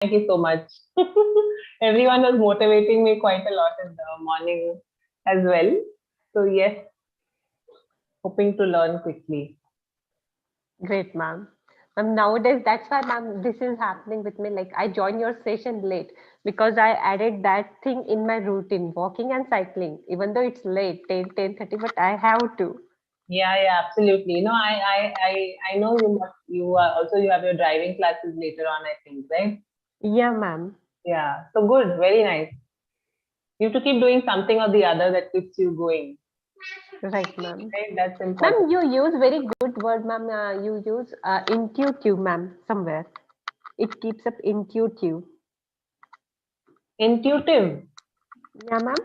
Thank you so much. Everyone was motivating me quite a lot in the morning as well. So yes, hoping to learn quickly. Great, ma'am. Nowadays, that's why, ma'am, this is happening with me. Like, I join your session late because I added that thing in my routine, walking and cycling, even though it's late, 10:30, but I have to. Yeah, absolutely. No, I know you are also you have your driving classes later on, I think, right? Yeah, ma'am. Yeah. So good, very nice. You have to keep doing something or the other that keeps you going. Right, ma'am. Right? That's important. Ma'am, you use very good word, ma'am. You use intuitive, ma'am, somewhere. It keeps up intuitive. Intuitive. Yeah, ma'am.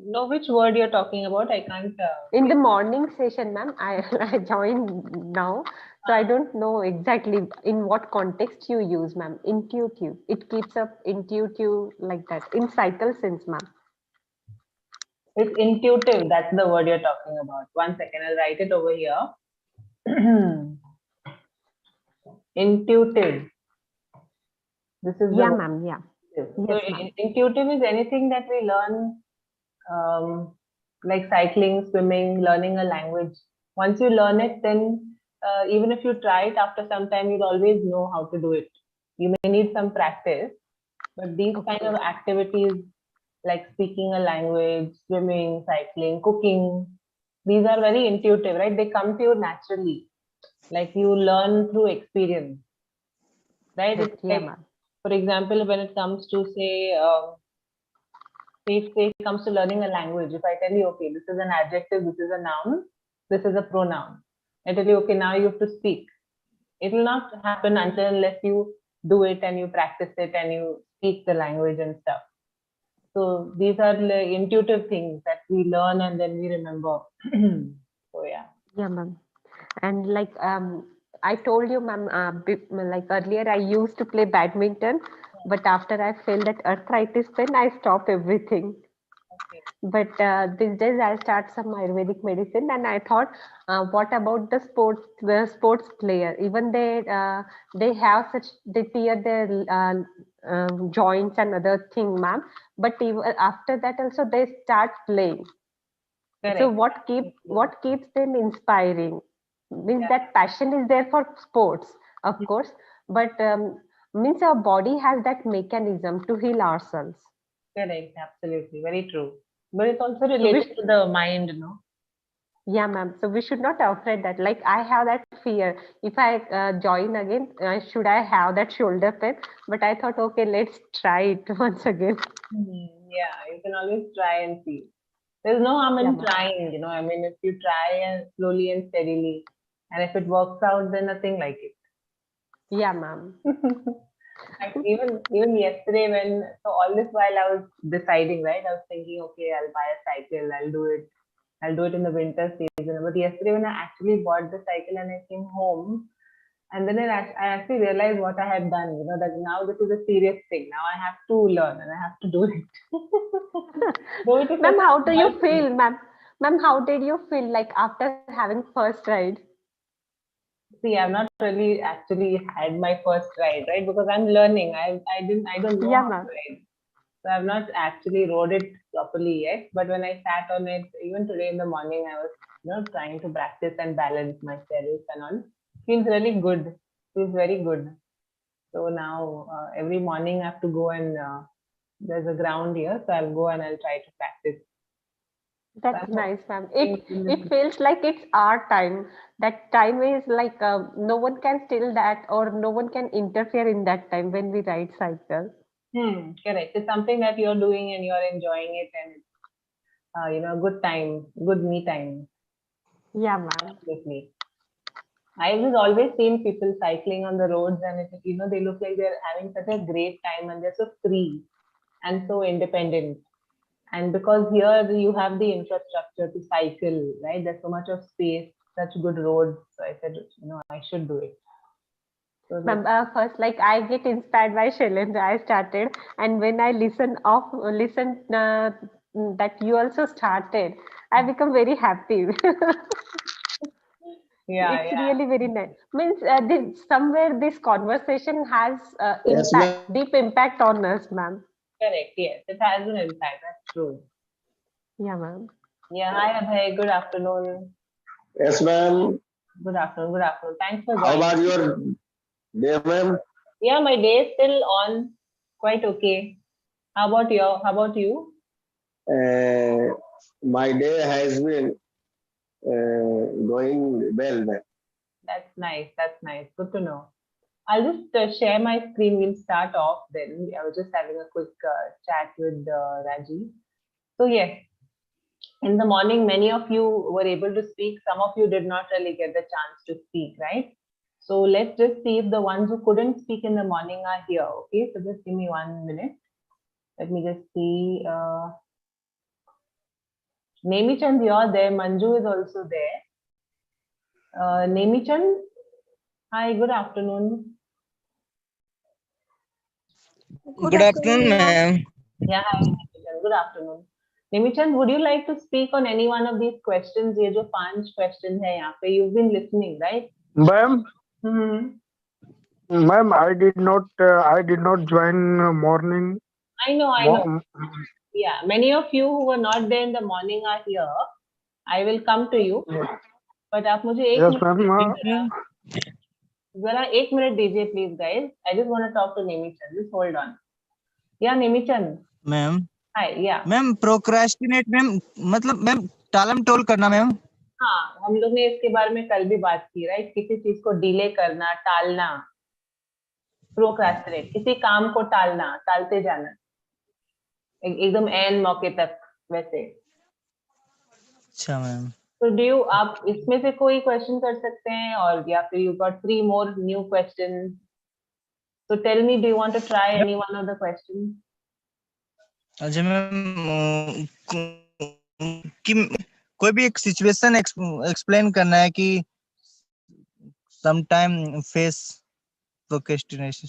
Know which word you're talking about? I can't. In the morning session, ma'am, I, I joined now, so I don't know exactly in what context you use, ma'am. Intuitive. It keeps up intuitive like that in cycle sense, ma'am. It's intuitive. That's the word you're talking about. One second, I'll write it over here. Intuitive. This is the Yeah, word. ma'am. Yeah. So Yes, ma'am. intuitive is anything that we learn, um, like cycling, swimming, learning a language. Once you learn it, then even if you try it after some time, you'll always know how to do it. You may need some practice, but these kind Okay. of activities like speaking a language, swimming, cycling, cooking, these are very intuitive, right? They come to you naturally. Like you learn through experience, right? It's Correct. Yeah, like, ma'am. for example, when it comes to say it comes to learning a language, if I tell you, okay, this is an adjective, this is a noun, this is a pronoun, I tell you, okay, now you have to speak. It will not happen until unless you do it and you practice it and you speak the language and stuff. So these are the intuitive things that we learn and then we remember. So yeah. Yeah, ma'am. And like I told you, ma'am, like earlier, I used to play badminton, but after I felt that arthritis pain, I stopped everything. Okay. But these days I start some Ayurvedic medicine, and I thought, what about the sports player? Even they have such they tear their joints and other thing, ma'am. But even after that, also they start playing. So Correct. Absolutely. what keeps them inspiring? Means Yeah. that passion is there for sports, of course, but means our body has that mechanism to heal ourselves. Correct. Absolutely. Very true. But it's also So related to the mind, no? yeah, ma'am. So we should not afraid that. Like I have that fear. If I join again, should I have that shoulder pain? But I thought, okay, let's try it once again. Yeah, you can always try and see. There's no harm Yeah, in ma'am. trying, I mean, if you try and slowly and steadily, and if it works out, then nothing like it. Yeah, ma'am. And even yesterday when so all this while I was deciding, right? I was thinking, okay, I'll buy a cycle, I'll do it in the winter season. But yesterday when I actually bought the cycle and I came home, and then I actually realized what I had done, that now this is a serious thing. Now I have to learn and I have to do it. Though it is such Ma'am, a how do you small thing. feel, ma'am? Ma'am, how did you feel like after having first ride? See, I've not really actually had my first ride, right? Because I'm learning. I don't know Yeah, how to ma'am. ride. So I've not actually rode it properly yet. But when I sat on it, even today in the morning, I was, trying to practice and balance myself and all. Feels really good. Feels very good. So now every morning I have to go and there's a ground here, so I'll go and I'll try to practice. So That's I'm nice, ma'am. hoping in this. It feels like it's our time. That time is like no one can steal that, or no one can interfere in that time when we ride cycle. Correct. It's something that you're doing and you're enjoying it, and it's good time, good me time. Yeah, ma'am. Absolutely. I was always seeing people cycling on the roads, and they look like they're having such a great time, and they're so free and so independent. And because here you have the infrastructure to cycle, right? There's so much of space, such good roads. So I said, I should do it. So Ma'am, let's. first, like I get inspired by Shailendra. I started, and when I listen that you also started, I become very happy. Yeah, It's yeah. really very nice. Means somewhere this conversation has Yes, impact, ma'am. deep impact on us, ma'am. Correct. Yes, it has an impact. That's true. Yeah, ma'am. Yeah. Hi, Abhay. Good afternoon. Yes, ma'am. Good afternoon. Good afternoon. Thanks for How joining. about your day, ma'am? Yeah, my day is still on. Quite okay. How about you? Uh, my day has been going well, ma'am. That's nice. That's nice. Good to know. I'll just share my screen. We'll start off then. I was just having a quick chat with Raji. So yes, in the morning, many of you were able to speak. Some of you did not really get the chance to speak, right? So let's just see if the ones who couldn't speak in the morning are here. Okay, so just give me 1 minute. Let me just see. Nemichand, you're there. Manju is also there. Nemichand, hi, good afternoon. Good afternoon, ma'am. Yeah, hi, Nemichand. Good afternoon. Nemichand, would you like to speak on any one of these questions? ये जो 5 questions हैं यहाँ पे, you've been listening, right? Ma'am, Mm-hmm. ma'am, I did not join morning. I know, I know. Mo- Yeah, many of you who were not there in the morning are here. I will come to you. But आप मुझे एक yes, minute ma'am. दीजिए जरा एक minute दीजिए please guys. I just want to talk to Nemichand. Just hold on. Yeah, Nemichand. Ma'am Hi. Yeah. Ma'am procrastinate ma'am मतलब ma'am टालम toll करना ma'am. हाँ, हम लोग ने इसके बारे में कल भी बात की, राइट? किसी चीज को डिले करना, टालना, प्रोक्रेस्टिनेट, किसी काम को टालना, टालते जाना, एकदम एन मौके तक वैसे. अच्छा मैम. तो डू यू आप इसमें से कोई क्वेश्चन कर सकते हैं और या फिर you got 3 more new questions. So tell me, do you want to try any one of the questions? अच्छा मैम कि कोई भी एक सिचुएशन एक्सप्लेन करना है कि some time face procrastination.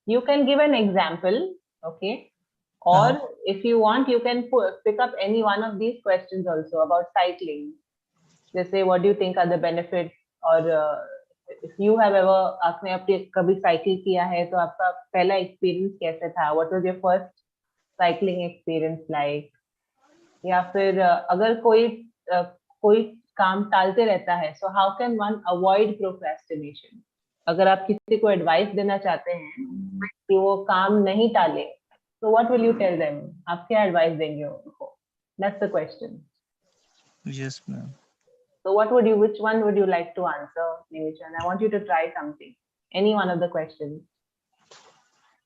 You can give an example, okay? Or if you want, you can pick up any one of these questions also about cycling. Just say, what do you think are the benefits? Or if you have ever आपने अपने कभी cycle किया है तो आपका पहला experience कैसे था? What was your first cycling experience like? या फिर अगर कोई काम टालते रहता है, so how can one avoid procrastination? अगर आप किसी को एडवाइस देना चाहते हैं कि वो काम नहीं टाले, so what will you tell them? आप क्या एडवाइस देंगे उनको? That's the question. Yes ma'am. So which one would you like to answer, Nimishan? I want you to try something. Any one of the questions.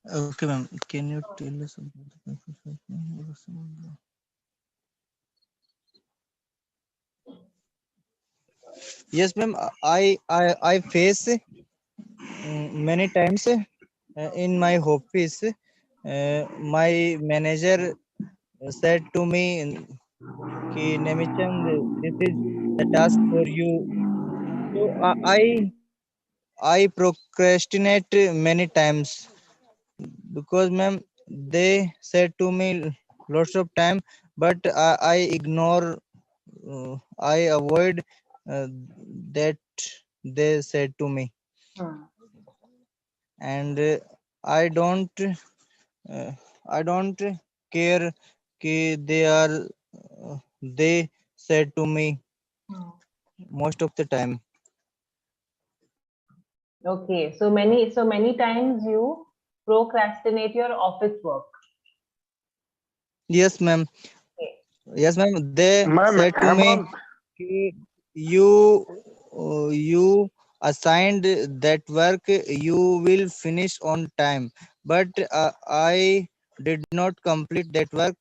Okay ma'am, can you tell us about yes ma'am. I face many times in my office my manager said to me कि Nemichand, this is the task for you. So I procrastinate many times because ma'am they said to me lots of time, but I ignore, I avoid that they said to me, and uh, I don't care कि they said to me most of the time. Okay, so many times you procrastinate your office work. Yes ma'am. Okay. Yes ma'am, they ma'am, said to me among कि you assigned that work, you will finish on time, but I did not complete that work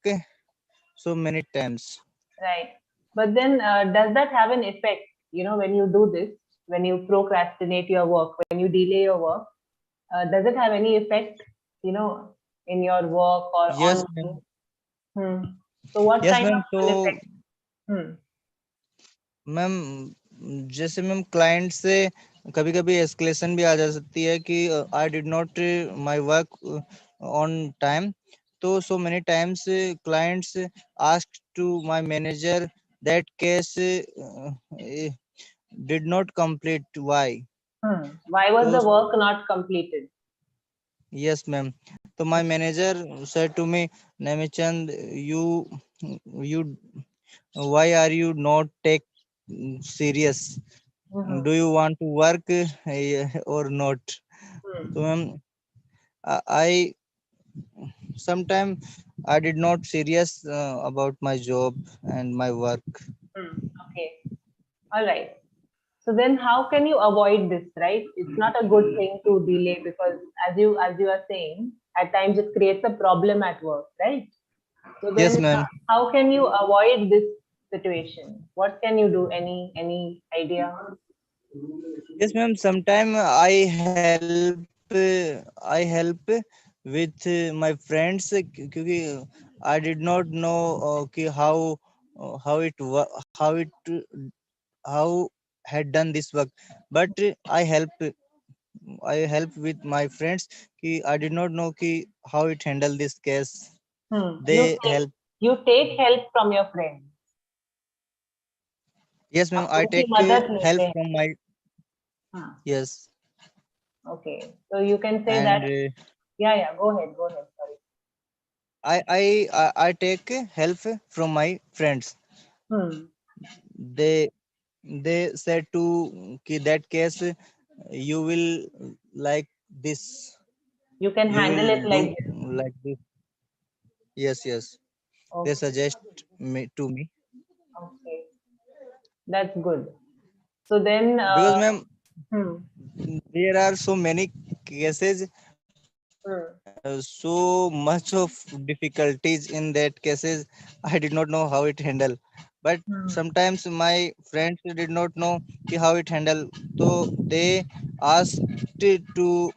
so many times. Right. But then does that have an effect? You know, when you do this, when you procrastinate your work, when you delay your work, does it have any effect, you know, in your work or Yes on? ma'am. Hmm. So what Yes kind ma'am. of तो an effect? Hmm. Ma'am जैसे ma'am client से कभी कभी escalation भी आ जा सकती है कि I did not my work on time. तो so many times clients ask to my manager that case did not complete. Why? Why was the So work not completed? yes, ma'am. So my manager said to me, Nemichand, you, why are you not take serious? Mhm. Do you want to work or not? Hmm. So ma'am, I sometime I did not serious about my job and my work. Okay. All right. So then how can you avoid this, right? It's not a good thing to delay because as you are saying, at times it creates a problem at work, right? So Yes, then ma'am. how can you avoid this situation? What can you do? Any idea? Yes, ma'am. Sometime I help with my friends क्योंकि I did not know कि how it how had done this work, but I help with my friends कि I did not know कि how it handle this case. You They take help. you take help from your friends. Yes, ma'am. आप I उनकी take मदद help लेते हैं. from my हाँ. yes, Okay. So you can say that. and Yeah. Go ahead. Go ahead. Sorry. I take help from my friends. Hmm. they they said to कि that case you will like this, You can you will handle it do like this. like this. Yes, they Okay. suggest me to me Okay. That's good. So then, because ma'am hmm, there are so many cases, hmm, so much of difficulties in that cases. I did not know how it handle, but hmm. sometimes my friends did not know कि how it handle, so they asked to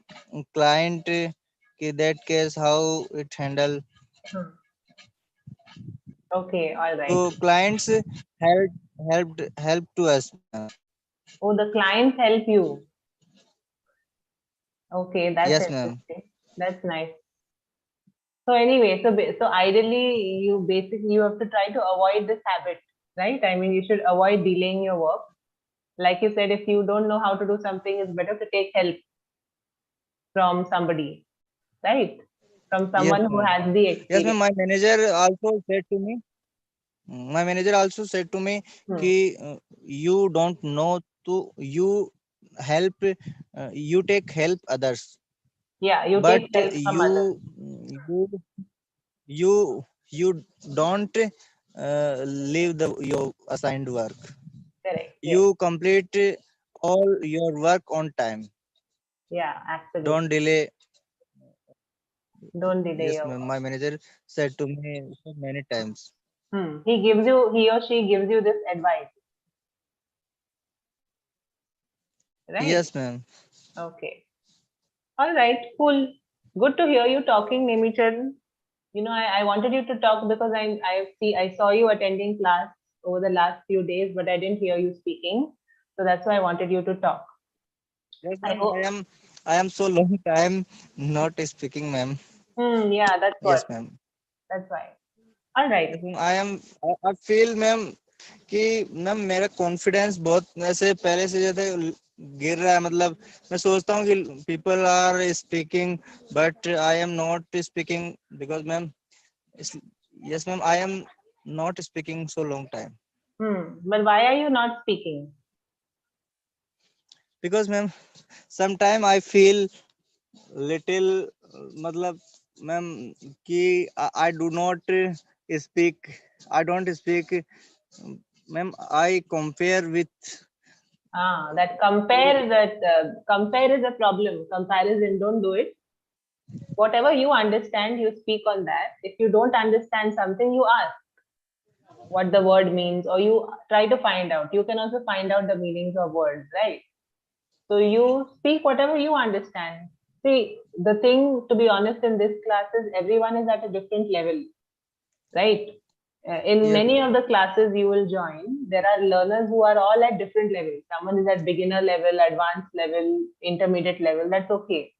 client कि that case how it handle. Hmm. Okay. All right. So clients helped to us, ma'am. Oh, the clients help you. Okay. That's Yes, ma'am. interesting. That's nice. So anyway, so ideally, you have to try to avoid this habit, right? I mean, you should avoid delaying your work. Like you said, if you don't know how to do something, it's better to take help from somebody, right? From Yes, someone who ma'am. has the Yes, ma'am. experience. My manager also said to me Hmm. कि you don't know to you help you take help others, Yeah, you but take help from others. you you you don't leave the your assigned work. Correct. Yes. You complete all your work on time. Yeah, Don't absolutely. delay. Don't delay Yes, your ma'am. work. My manager said to me so many times. He or she gives you this advice, right? Yes, ma'am. Okay. All right. Cool. Good to hear you talking, Nemichan. I wanted you to talk because I saw you attending class over the last few days, but I didn't hear you speaking. So that's why I wanted you to talk. Yes, I ma'am. hope. I am so long time not speaking, ma'am. Yeah, that's what. Yes, ma'am. That's why. All right. Yes, ma'am. I feel, ma'am कि ma'am मेरा confidence बहुत ऐसे पहले से ज्यादा गिर रहा है, मतलब मैं सोचता हूँ कि people are speaking but I am not speaking because ma'am yes ma'am I am not speaking so long time But why are you not speaking? Because ma'am sometime I feel little मतलब ma'am कि I do not speak, I don't speak, ma'am I compare with Compare is a problem. Comparison, don't do it. Whatever you understand, you speak on that. If you don't understand something, you ask what the word means, or you try to find out. You can also find out the meanings of words, right? So you speak whatever you understand. See, the thing, to be honest, in this class is everyone is at a different level, right? In yes many of the classes you will join, there are learners who are all at different levels. Someone is at beginner level, advanced level, intermediate level. That's okay.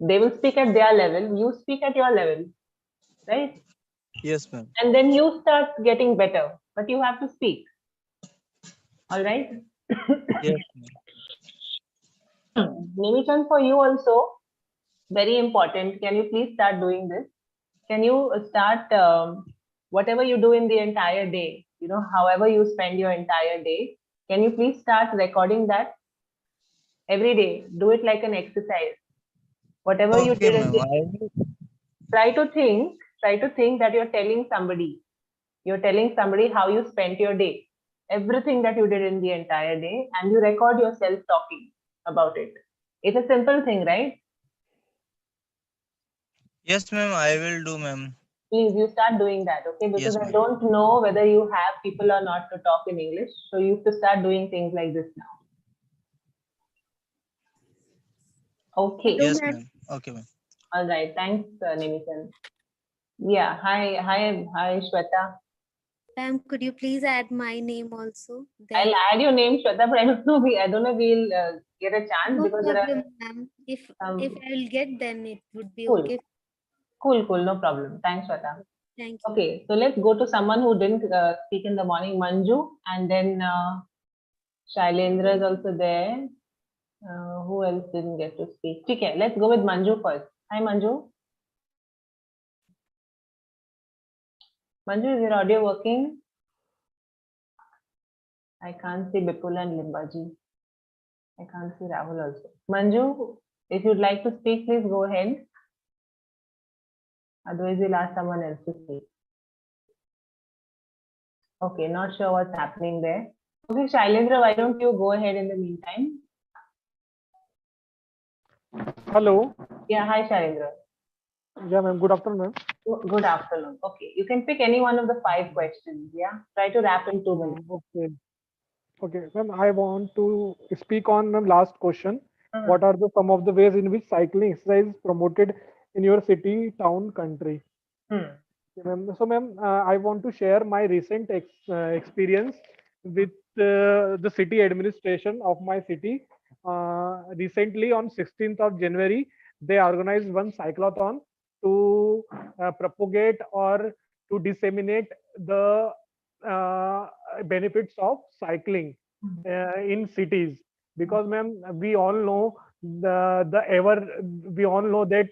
They will speak at their level. You speak at your level, right? yes ma'am And then you start getting better, but you have to speak. All right. Yes. Nimishan, for you also, very important. Can you please start doing this? Can you start whatever you do in the entire day, however you spend your entire day, can you please start recording that every day? Do it like an exercise. Whatever you Okay, did in ma'am. the, I will. try to think that you're telling somebody how you spent your day, everything that you did in the entire day, and you record yourself talking about it. It's a simple thing, right? Yes, ma'am. I will do, ma'am. Please, you start doing that, okay? Because Yes, I ma'am. don't know whether you have people or not to talk in English. So you have to start doing things like this now. Okay. Yes, ma'am. Okay, ma'am. All right. Thanks, Nimithan. Yeah. Hi, Shweta. Ma'am, could you please add my name also? I'll add your name, Shweta, but I don't know. I don't know if we'll get a chance No because there are problem, ma'am. If I will get, then it would be cool, okay. cool. No problem. Thanks, Shweta. Thank you. Okay, so let's go to someone who didn't speak in the morning, Manju, and then Shailendra is also there. Who else didn't get to speak? Okay, let's go with Manju first. Hi, Manju. Manju, is your audio working? I can't see Bipul and Limbaji. I can't see Rahul also. Manju, if you'd like to speak, please go ahead. Otherwise, we'll ask someone else to speak. Okay, not sure what's happening there. Okay, Shailendra, why don't you go ahead in the meantime? Hello. Yeah, hi, Shailendra. Yeah, ma'am. Good afternoon, ma'am. Good afternoon. Okay, you can pick any one of the 5 questions. Yeah, try to wrap in 2 minutes. Okay. Okay, ma'am. I want to speak on the last question. Mhm. What are some of the ways in which cycling exercise is promoted in your city, town, country? Hmm. So, ma'am, I want to share my recent experience with the city administration of my city. Recently, on 16th of January, they organized one cyclothon to propagate or to disseminate the benefits of cycling in cities. Because, ma'am, we all know we all know that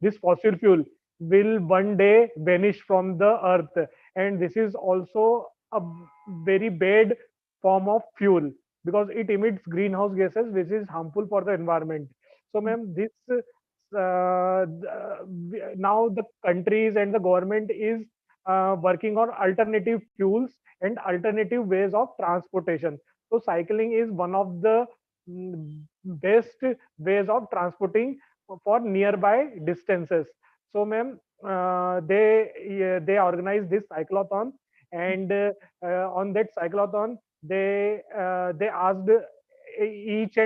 this fossil fuel will one day vanish from the earth, and this is also a very bad form of fuel because it emits greenhouse gases which is harmful for the environment. So, ma'am, this now the countries and the government is working on alternative fuels and alternative ways of transportation. So cycling is one of the best ways of transporting for nearby distances. So, ma'am, they organized this cyclothon, and on that cyclothon, they asked each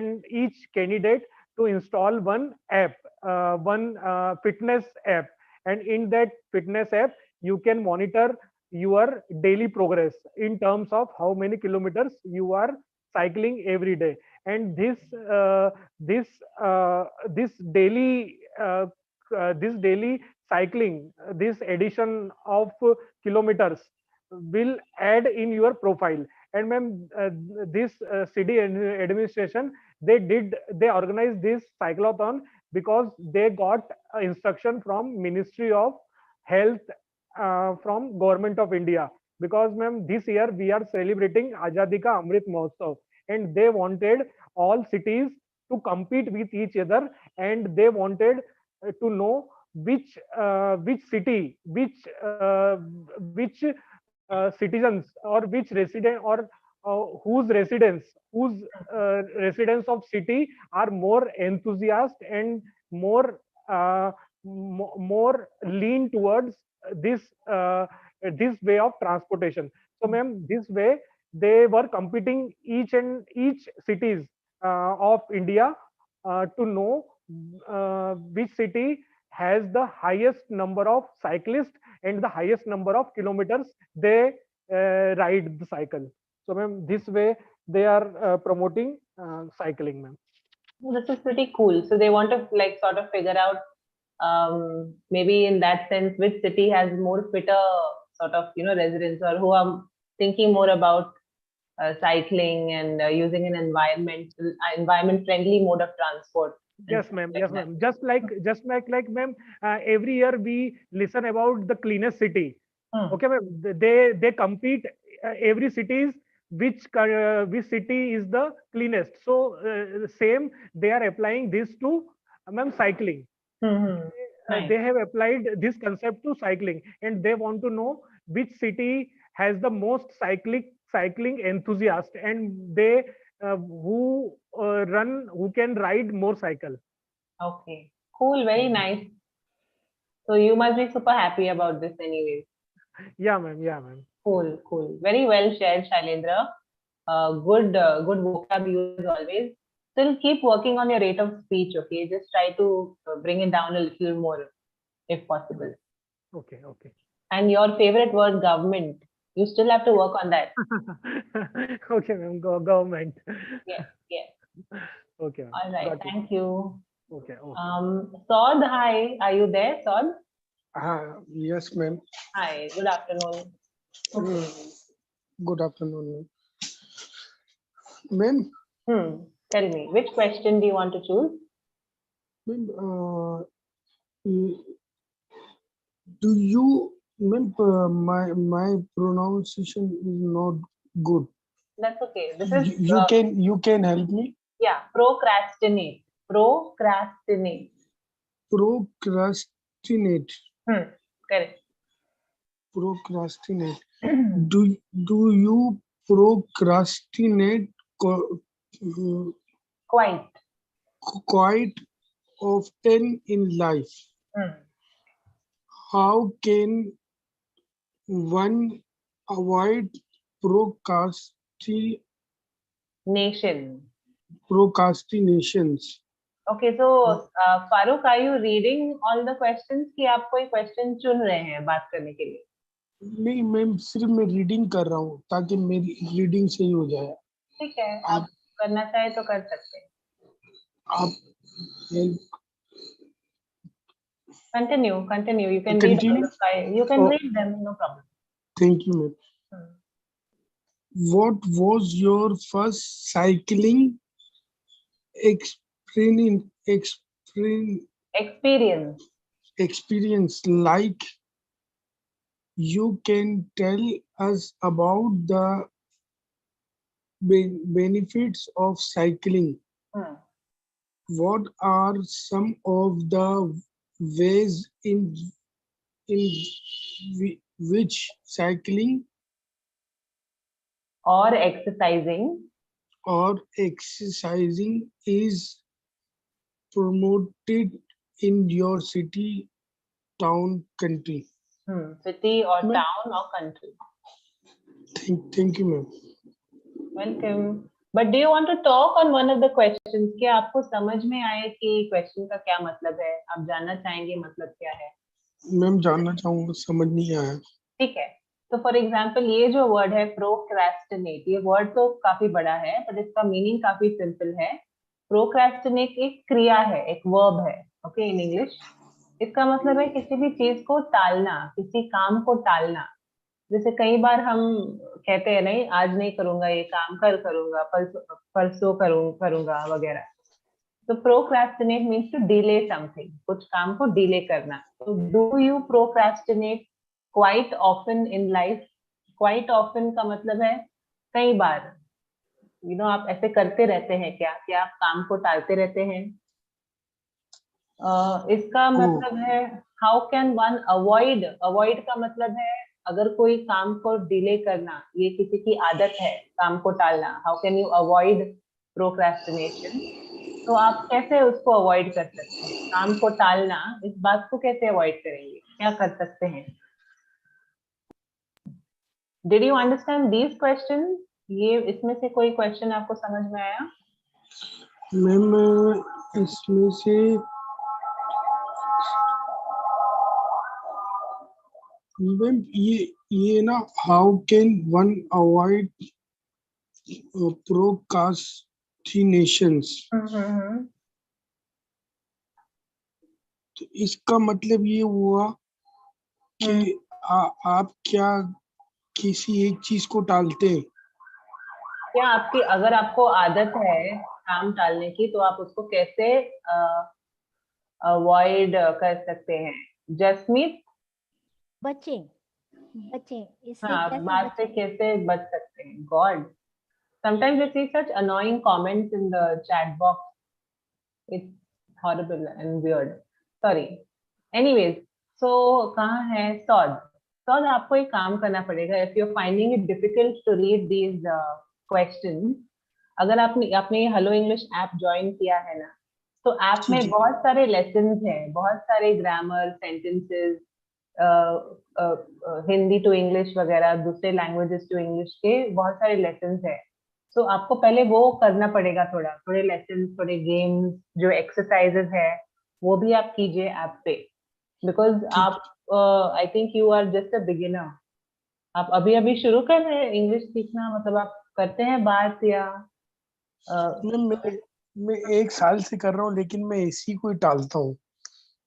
candidate to install one app, one fitness app, and in that fitness app, you can monitor your daily progress in terms of how many kilometers you are cycling every day. And this daily this daily cycling, this addition of kilometers will add in your profile. And ma'am, this city administration, they organized this cyclothon because they got instruction from Ministry of Health, from Government of India. Because, ma'am, this year we are celebrating Azadi Ka Amrit Mahotsav, and they wanted all cities to compete with each other, and they wanted to know which city, which citizens, or which resident, or whose residents of city are more enthusiast and more more lean towards this this way of transportation. So, ma'am, this way they were competing each cities of India to know which city has the highest number of cyclists and the highest number of kilometers they ride the cycle. So, ma'am, this way they are promoting cycling, ma'am. This is pretty cool. So they want to like sort of figure out maybe in that sense which city has more fitter sort of residents, or who are thinking more about cycling and using an environment friendly mode of transport. and Yes, stuff ma'am. like Yes, that. ma'am. Just like ma'am, every year we listen about the cleanest city. Hmm. Okay, ma'am. They compete every cities which city is the cleanest. So same they are applying this to ma'am cycling. Hmm. Nice. They have applied this concept to cycling, and they want to know which city has the most cycling enthusiast, and they who can ride more cycle. Okay. Cool. Very nice. So you must be super happy about this anyways. Yeah, ma'am. Yeah, ma'am. Cool. Cool. Very well shared, Shailendra. Good vocab use as always. Still keep working on your rate of speech. Okay. Just try to bring it down a little more if possible. Okay, okay. And your favorite word, government. You still have to work on that. Okay, ma'am. Government. Yes. Yes. Okay, ma'am. All right. Got it. Thank you. Okay, okay. Sod, hi. Are you there, Sod? Yes, ma'am. Hi. Good afternoon. Good afternoon, ma'am. Tell me, which question do you want to choose? Ma'am, do you, ma'am, my pronunciation is not good. That's okay. This is You can help me. yeah, procrastinate. Procrastinate. Procrastinate. Correct. Procrastinate. Do you procrastinate Quite. quite often in life? How can one avoid procrastinations? Okay, so Farooq, are you reading all the questions कि आप कोई question चुन रहे हैं बात करने के लिए? नहीं मैम, सिर्फ मैं रीडिंग कर रहा हूँ ताकि मेरी रीडिंग सही हो जाए. ठीक है, आप करना चाहे तो कर सकते हैं. आप Continue. You can Continue? read all the five. You can read them, no problem. Thank you, ma'am. What was your first cycling experience like? You can tell us about the benefits of cycling. What are some of the ways in which cycling or exercising is promoted in your city, town, country? City or town or country. Thank you, ma'am. Welcome. But do you want to talk on one of the questions? क्या आपको समझ में आए कि question का क्या मतलब है? आप जानना चाहेंगे मतलब क्या है? मैम जानना चाहूँगा, समझ नहीं आया. ठीक है. तो फॉर एग्जाम्पल ये जो वर्ड है प्रोक्रेस्टिनेट, ये वर्ड तो काफी बड़ा है बट इसका मीनिंग काफी सिंपल है. प्रोक्रेस्टिनेट एक क्रिया है, एक वर्ब है. ओके, इन इंग्लिश इसका मतलब है किसी भी चीज को टालना, किसी काम को टालना. जैसे कई बार हम कहते हैं नहीं, आज नहीं करूंगा ये काम, कल करूंगा, परसों करूंगा वगैरह. तो procrastinate means to delay something, कुछ काम को डिले करना. तो do you procrastinate quite often in life? Quite often का मतलब है कई बार. आप ऐसे करते रहते हैं क्या आप काम को टालते रहते हैं? इसका मतलब है how can one avoid. Avoid का मतलब है अगर कोई काम को डिले करना, ये किसी की आदत है काम को टालना. How can you avoid procrastination? तो आप कैसे उसको अवॉइड कर सकते हैं? काम को टालना, इस बात को कैसे अवॉइड करेंगे? क्या कर सकते हैं? Did you understand these question? ये इसमें से कोई क्वेश्चन आपको समझ में आया? मैम इसमें से मैम ये ना, हाउ कैन वन अवॉइड प्रोक्रास्टिनेशंस, तो इसका मतलब ये हुआ कि आप क्या किसी एक चीज को टालते हैं? क्या आपकी, अगर आपको आदत है काम टालने की, तो आप उसको कैसे अवॉइड कर सकते हैं? जसमीत, बचें बचें इससे हाँ, कैसे बात से बचें? कैसे बच सकते हैं? God, sometimes I see such annoying comments in the chat box. It's horrible and weird. Sorry. Anyways, so कहाँ है सौद? सौद, आपको एक काम करना पड़ेगा. If you're finding it difficult to read these questions, अगर आपने आपने ये हेलो इंग्लिश ऐप ज्वाइन किया है ना, तो ऐप जी में जी बहुत सारे लेसन्स हैं, बहुत सारे grammar, sentences, Hindi to English वगैरह, दूसरे लैंग्वेजेस टू इंग्लिश के बहुत सारे लेसन्स हैं. तो आपको पहले वो करना पड़ेगा, थोड़े लेसन्स, थोड़े गेम्स, जो एक्सरसाइजेस है वो भी आप कीजिए ऐप पे. बिकॉज ठीक आप, I think you are just a beginner. आप अभी अभी शुरू कर रहे हैं इंग्लिश सीखना, मतलब आप करते हैं बात या मैं 1 साल से कर रहा हूँ, लेकिन मैं इसी को ही टालता हूँ.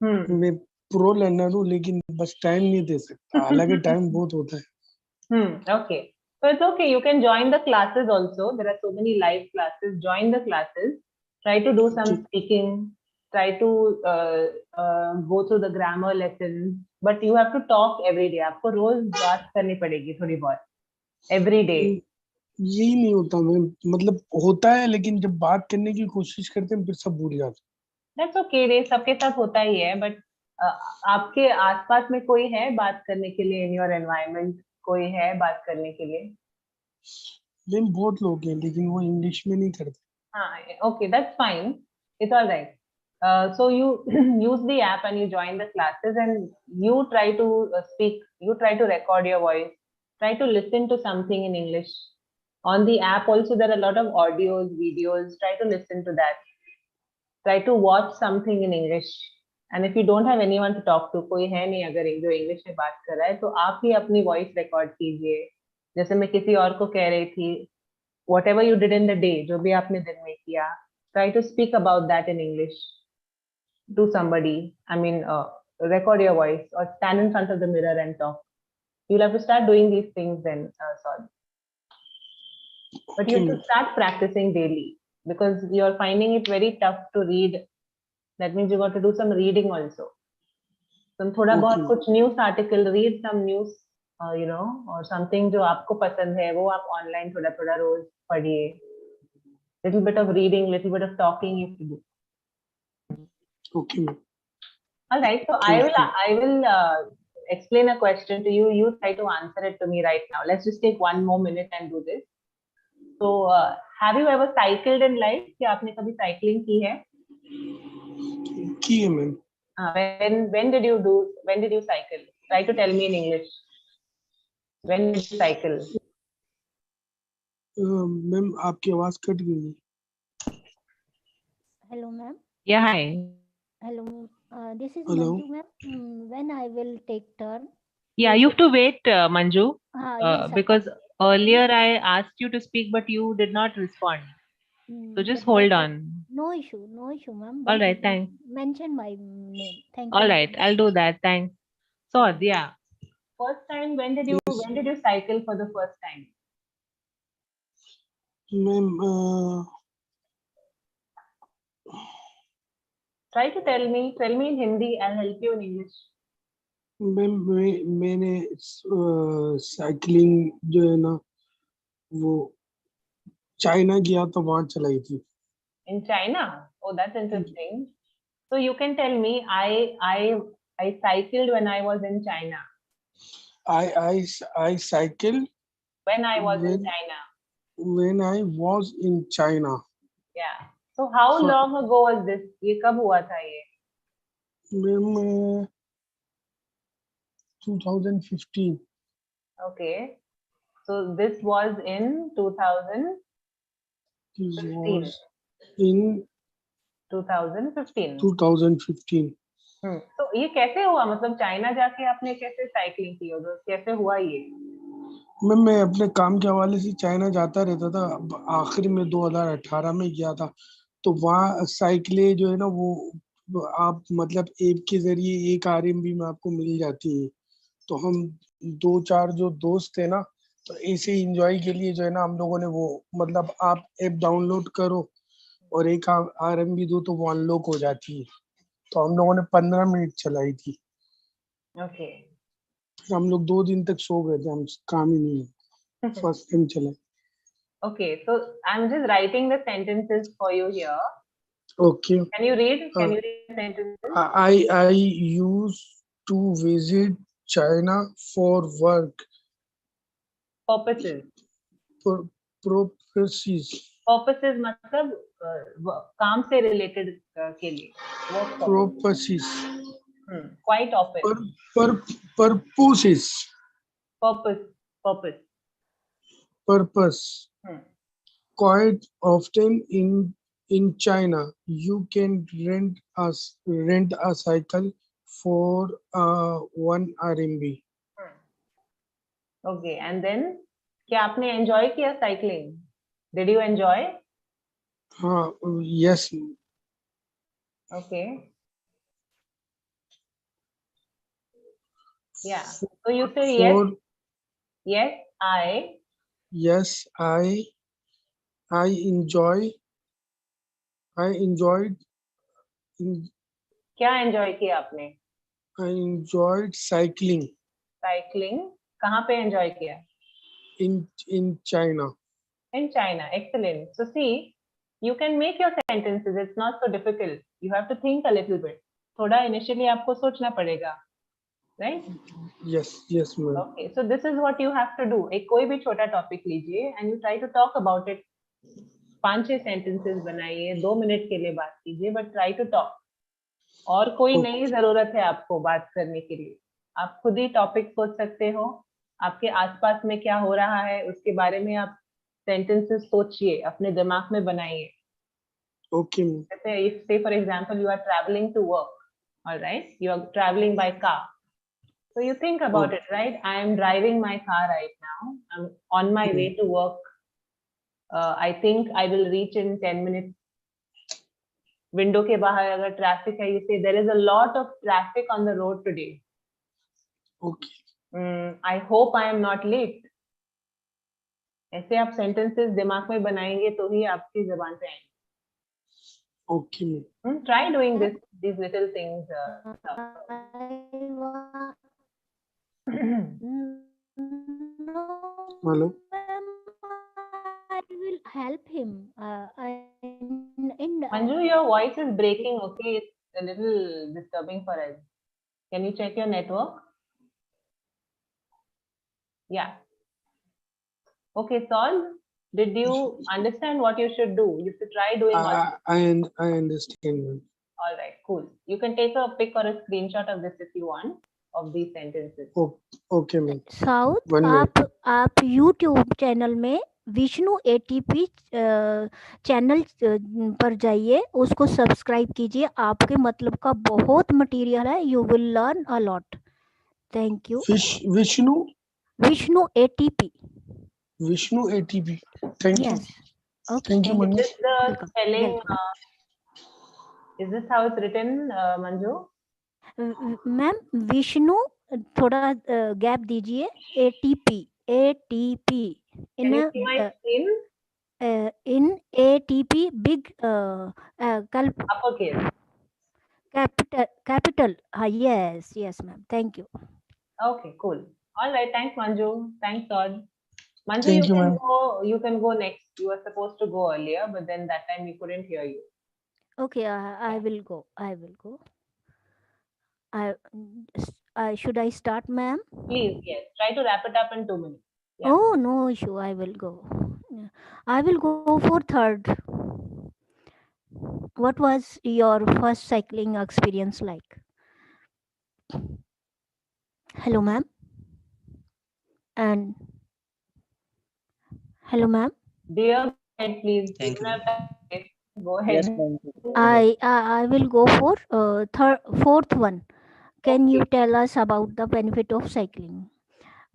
हम्म. मैं प्रो लर्नर हूँ, लेकिन बस टाइम नहीं दे सकता. हालांकि टाइम बहुत होता है. Okay. So it's okay. You can join the classes also. There are so many live classes. Join the classes. Try to do some ठीक speaking. Try to go through the grammar lessons. But you have to talk every day. आपको रोज बात करनी पड़ेगी थोड़ी बहुत. Every day. यही नहीं होता मैम. मतलब होता है, लेकिन जब बात करने की कोशिश करते हैं फिर सब भूल जाते हैं. That's okay. ये सबके साथ होता ही है. But आपके आसपास में कोई है बात करने के लिए? In your environment कोई है बात करने के लिए? मैम बहुत लोग हैं, लेकिन वो इंग्लिश में नहीं करते. Okay, that's fine. It's all right. So you use the app and you join the classes and you try to speak, you try to record your voice, try to listen to something in English. On the app also there are a lot of audios, videos, try to listen to that. Try to watch something in English. And if you don't have anyone to talk to, कोई है नहीं अगर जो English में बात कर रहा है, तो आप ही अपनी वॉइस रिकॉर्ड कीजिए. जैसे मैं किसी और को कह रही थी, whatever you did in the day, जो भी आपने दिन में किया, try to speak about that in English to somebody. I mean, record your voice or stand in front of the mirror and talk. You'll have to start doing these things then, Saad. But you Okay, have to ma'am. start practicing daily because you're finding it very tough to read. That means you got to do some reading also. तुम थोड़ा बहुत Okay. कुछ news article, read some news, you know, or something जो आपको पसंद है वो आप ऑनलाइन थोड़ा थोड़ा रोज पढ़िए. Little bit of reading, little bit of talking you have to do. Okay, ma'am. All right. So Thank you. I will explain a question to you. You try to answer it to me right now. Let's just take 1 more minute and do this. So have you ever cycled in life? क्या आपने कभी cycling की है? की है ma'am. When did you do? When did you cycle? Try to tell me in English. When did you cycle? Ma'am आपकी आवाज cut गई. Hello, ma'am. Yeah. Hi. Hello. This is Hello. Manju, ma'am. When I will take turn? Yeah, you have to wait, Manju, Yes, because earlier I asked you to speak, but you did not respond. So just hold on. No issue, ma'am. All right, thanks. Mention my name. Thank All you. right, I'll do that. Thanks. So, yeah. First time, when did Yes. you cycle for the first time? Ma'am Try to tell me in Hindi. I'll help you in English. Ma'am मैंने cycling जो है ना वो China गया तो वहां चलाई थी. In China? Oh, that's interesting. So you can tell me, I cycled when I was in China. I cycled When I was in When- China. when I was in China. Yeah. So how So- long ago was this? ये कब हुआ था ये? Ma'am 2015. Okay. So this was in 2015. This was in 2015. 2015. तो ये कैसे हुआ? मतलब चाइना जाके आपने कैसे साइकिलिंग की होगी? कैसे हुआ ये? मैम मैं अपने काम के हवाले से चाइना जाता रहता था. अब आखिर में 2018 में गया था. तो वहाँ साइकिलें जो है ना वो आप मतलब ऐप के जरिए 1 RMB में आपको मिल जाती है. तो हम 2-4 जो दोस्त थे ना, तो ऐसे एंजॉय के लिए जो है ना हम लोगों ने वो मतलब आप ऐप डाउनलोड करो और एक RMB दो तो वो अनलॉक हो जाती है। तो हम लोगों ने 15 मिनट चलाई थी। Okay. फिर हम लोग 2 दिन तक सो गए थे, हम काम ही नहीं फर्स्ट टाइम चला। Okay, so I'm just writing the sentences for you here. Okay. Can you read? Can you read the sentences? I used to visit China for work Purposes. purposes. Purposes मतलब काम से related के लिए. Work purposes. Purposes. Quite often. Purposes. Purpose. Purpose. Hmm. Quite often in China, you can rent a cycle for 1 RMB. Okay, and then क्या आपने enjoy किया cycling? Did you enjoy? हाँ, yes. Okay. Yeah. So you say yes. For Yes, I. yes, I enjoyed. क्या enjoy किया आपने? I enjoyed cycling Cycling. कहाँ पे enjoy किया? in China. In China. Excellent. So see, you can make your sentences. It's not so difficult. You have to think a little bit. थोड़ा initially आपको सोचना पड़ेगा. Right? Yes, ma'am. Okay. So this is what you have to do. एक कोई भी छोटा topic लीजिए and you try to talk about it. 5-6 sentences बनाइए, 2 मिनट के लिए बात कीजिए, but try to talk. और कोई नई जरूरत है आपको बात करने के लिए. आप खुद ही टॉपिक सोच सकते हो. आपके आसपास में क्या हो रहा है उसके बारे में आप सेंटेंसेस सोचिए, अपने दिमाग में बनाइए. Okay, ma'am. जैसे if say for example you are traveling to work, all right, you are traveling by car, so you think about it, right? I am driving my car right now, I'm on my way to work. I think I will reach in 10 minutes. Window के बाहर अगर traffic है, you say there is a lot of traffic on the road today. Okay. I hope I am not late. ऐसे आप sentences दिमाग में बनाएंगे तो ही आपकी जुबान पे आएंगे. Okay, ma'am. Try doing these little things. Hello. Ma'am, I will help him. Manju, your voice is breaking. Okay, it's a little disturbing for us. Can you check your network? Yeah. Okay, Saul, did you understand what you should do? You should try doing all. I understand, ma'am. All right, cool. You can take a pic or a screenshot of this if you want, of these sentences. Okay, ma'am. South One minute. आप YouTube channel में Vishnu ATP channel पर जाइए, उसको subscribe कीजिए. आपके मतलब का बहुत मटेरियल है. You will learn a lot. Thank you. Vishnu ATP. Vishnu ATP. Thank you. Yes. Okay. Thank you, Is Manju. this the Welcome. spelling? Welcome. Is this how it's written, Manju? Ma'am Vishnu थोड़ा gap दीजिए. ATP. Can you see my screen? In ATP big Uppercase. capital. Yes ma'am. Thank you. Okay, cool. All right, thanks, Manju. Thanks, Todd. Manju, Thank you, ma'am. you can go next. You were supposed to go earlier, but then that time we couldn't hear you. Okay, I will go. Should I start, ma'am? Please, yes. Try to wrap it up in 2 minutes. Yeah. Oh, no issue. I will go. Yeah. I will go for third. What was your first cycling experience like? Hello, ma'am. And hello, ma'am. Dear, please. Thank you. Go ahead. Yes, ma'am. I will go for fourth one. Can you tell us about the benefit of cycling?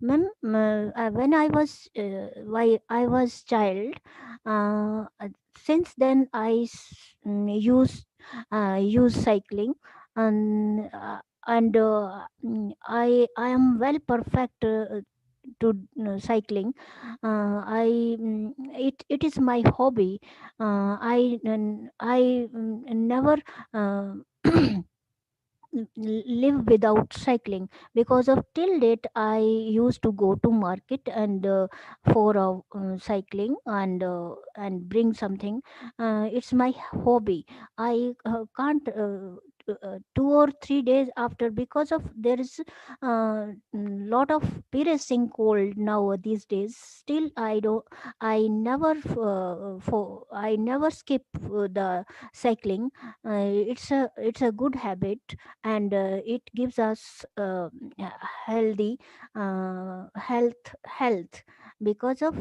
Ma'am, when I was child, since then I use cycling, and I am well perfect cycling. It is my hobby. I never live without cycling, because of till date I used to go to market and for cycling and bring something. It's my hobby. I can't 2 or 3 days after, because of there is lot of piercing cold now these days. Still I never I never skip the cycling. It's a good habit, and it gives us healthy health, because of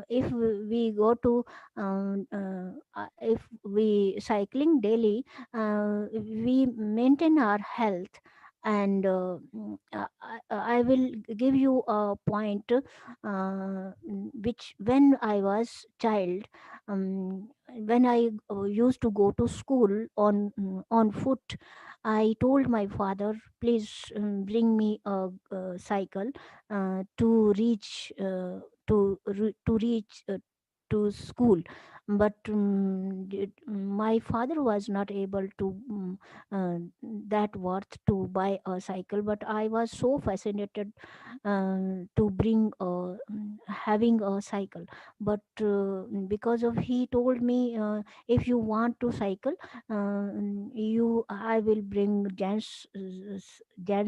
if we go to if we cycling daily, we maintain our health. And I will give you a point, which when I was child, when I used to go to school on foot, I told my father, please bring me a cycle to reach to reach to school. But my father was not able to that worth to buy a cycle. But I was so fascinated to bring having a cycle. But because of he told me, if you want to cycle, you I will bring gents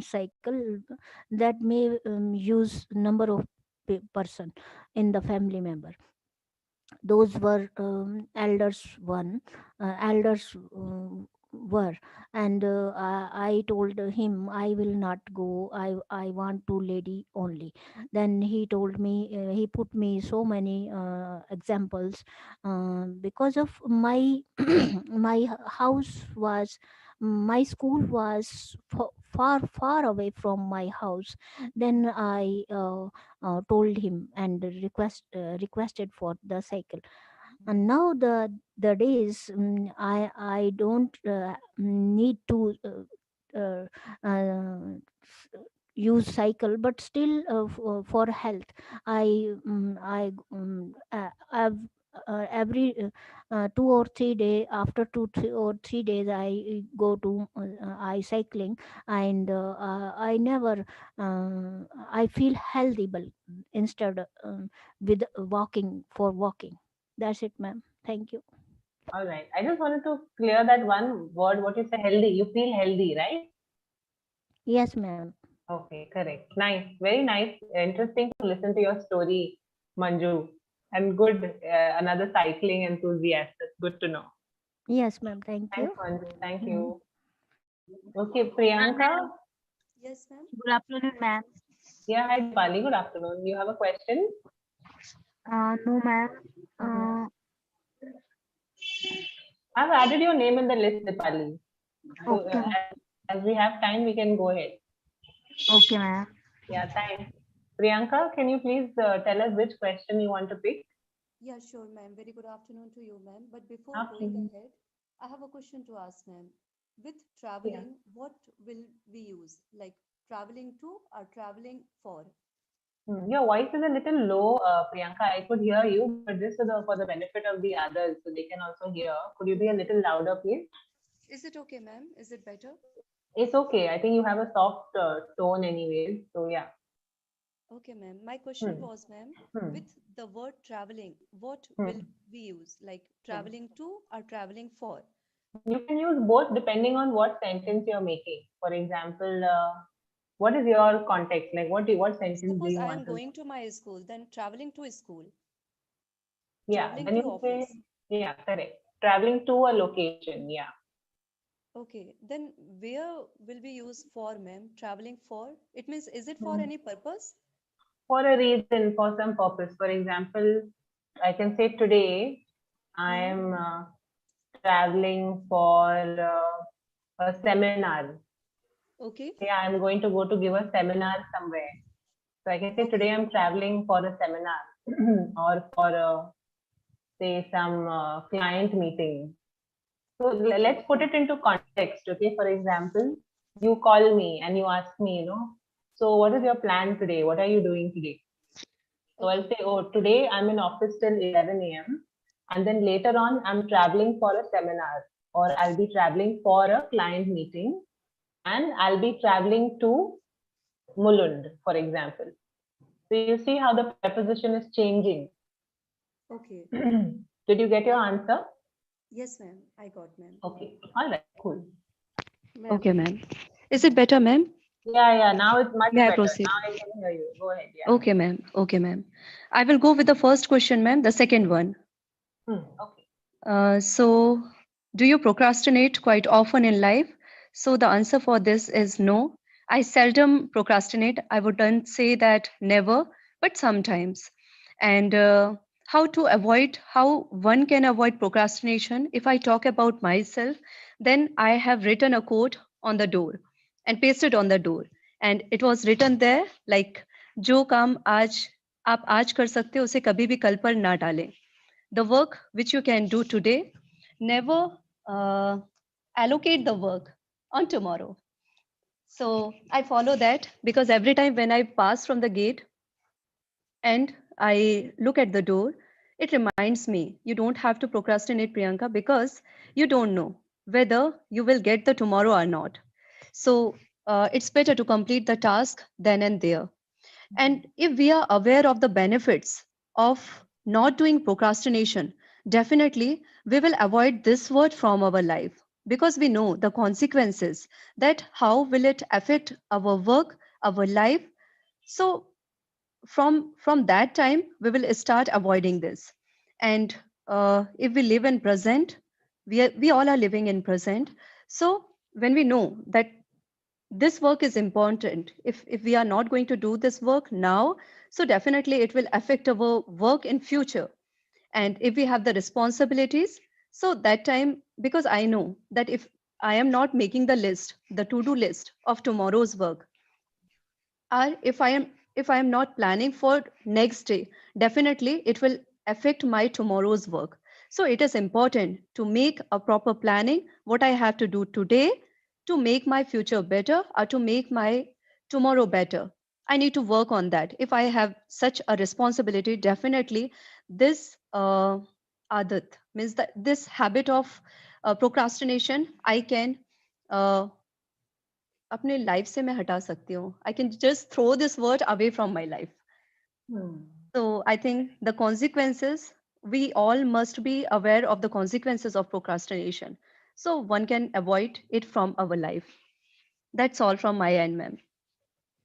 cycle that may use number of person in the family member. Those were elders were. And I told him I will not go. I want two lady only. Then he told me, he put me so many examples, because of my my house was my school was far away from my house. Then I told him and requested for the cycle. And now the days, I don't need to uh, uh, use cycle. But still for health, I've every 2 or 3 day, after 2 or 3 days I go to I cycling. And I never I feel healthy, but instead with walking. That's it, ma'am. Thank you. All right. I just wanted to clear that one word, what you say, healthy. You feel healthy, right? Yes, ma'am. Okay, correct. Nice. Very nice. Interesting to listen to your story, Manju. And good, another cycling enthusiast. That's good to know. Yes, ma'am. Thank Thanks, you. Manju. Thank Mhm. you. Okay, Priyanka. Yes, ma'am. Good afternoon, ma'am. Yeah, hi, Dipali. Good afternoon. You have a question? No, ma'am. Mhm. I've added your name in the list, Dipali. So, Okay, as we have time, we can go ahead. okay, ma'am. Yeah, thanks. Priyanka, can you please tell us which question you want to pick? Yeah, sure, ma'am. Very good afternoon to you, ma'am. But before going Okay. ahead, I have a question to ask, ma'am. With Yeah. traveling, what will we use? Like traveling to or traveling for? Your voice is a little low, Priyanka. I could hear you, but this is for the benefit of the others, so they can also hear. Could you be a little louder, please? Is it okay, ma'am? Is it better? It's okay. I think you have a soft tone, anyways. So yeah. Okay, ma'am. My question Hmm. was, ma'am, Hmm. with the word traveling, what Hmm. will we use? Like Hmm. traveling to or traveling for? You can use both depending on what sentence you're making. For example, what is your context? Like, what sentence do Suppose you I want am to? going to my school, then traveling to school, Yeah, traveling then to you say, office. yeah, correct. Traveling to a location. Yeah. Okay, then where will we use for, ma'am? Traveling for? It means, is it for Hmm. any purpose? For a reason, for some purpose. For example, I can say today I Hmm. am traveling for a seminar. Okay, Yeah, I'm going to go to give a seminar somewhere. So I can say today okay, I'm traveling for a seminar or for say some client meeting. So okay, let's put it into context. Okay, for example, you call me and you ask me, So what is your plan today? What are you doing today? So I'll say, oh, today I'm in office till 11 a.m. And then later on, I'm traveling for a seminar, or I'll be traveling for a client meeting, and I'll be traveling to Mulund, for example. So you see how the preposition is changing. Okay. Did you get your answer? Yes, ma'am. I got, ma'am. Okay. All right. Cool. Okay, ma'am. Is it better, ma'am? Yeah. Now it's much May I better. proceed? Now I can hear you. Go ahead. Yeah. Okay, ma'am. Okay, ma'am. I will go with the first question, ma'am, the second one. Okay. So, do you procrastinate quite often in life? So, the answer for this is no. I seldom procrastinate. I wouldn't say that never, but sometimes. And how one can avoid procrastination? If I talk about myself, then I have written a quote on the door and pasted on the door. And it was written there like, जो काम आज आप आज कर सकते हो उसे कभी भी कल पर ना डालें. The work which you can do today, never allocate the work on tomorrow. So I follow that because every time when I pass from the gate and I look at the door, it reminds me you don't have to procrastinate, Priyanka, because you don't know whether you will get the tomorrow or not. So it's better to complete the task then and there. And if we are aware of the benefits of not doing procrastination, definitely we will avoid this word from our life because we know the consequences, that how will it affect our work, our life. So from that time we will start avoiding this. And if we live in present, we all are living in present. So when we know that this work is important, if we are not going to do this work now, so definitely it will affect our work in future. And if we have the responsibilities, so that time, because I know that if I am not making the list, the to-do list of tomorrow's work, or if I am not planning for next day, definitely it will affect my tomorrow's work. So it is important to make a proper planning what I have to do today to make my future better or to make my tomorrow better. I need to work on that. If I have such a responsibility, definitely this adat means that this habit of procrastination I can अपने life से मैं हटा सकती हूँ. I can just throw this word away from my life. So I think the consequences, we all must be aware of the consequences of procrastination. So one can avoid it from our life. That's all from my end, ma'am.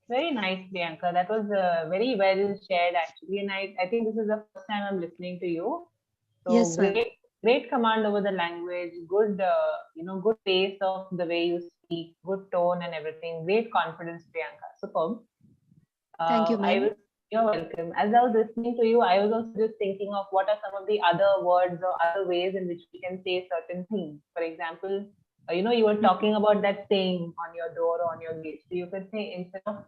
Very nice, Priyanka. That was very well shared, actually. And I think this is the first time I'm listening to you. So Yes, ma'am. great command over the language. Good, good pace of the way you speak. Good tone and everything. Great confidence, Priyanka. Superb. Thank you, ma'am. You're welcome. As I was listening to you, I was also just thinking of what are some of the other words or other ways in which we can say certain things. For example, you were talking about that saying on your door or on your gate. So you could say, instead of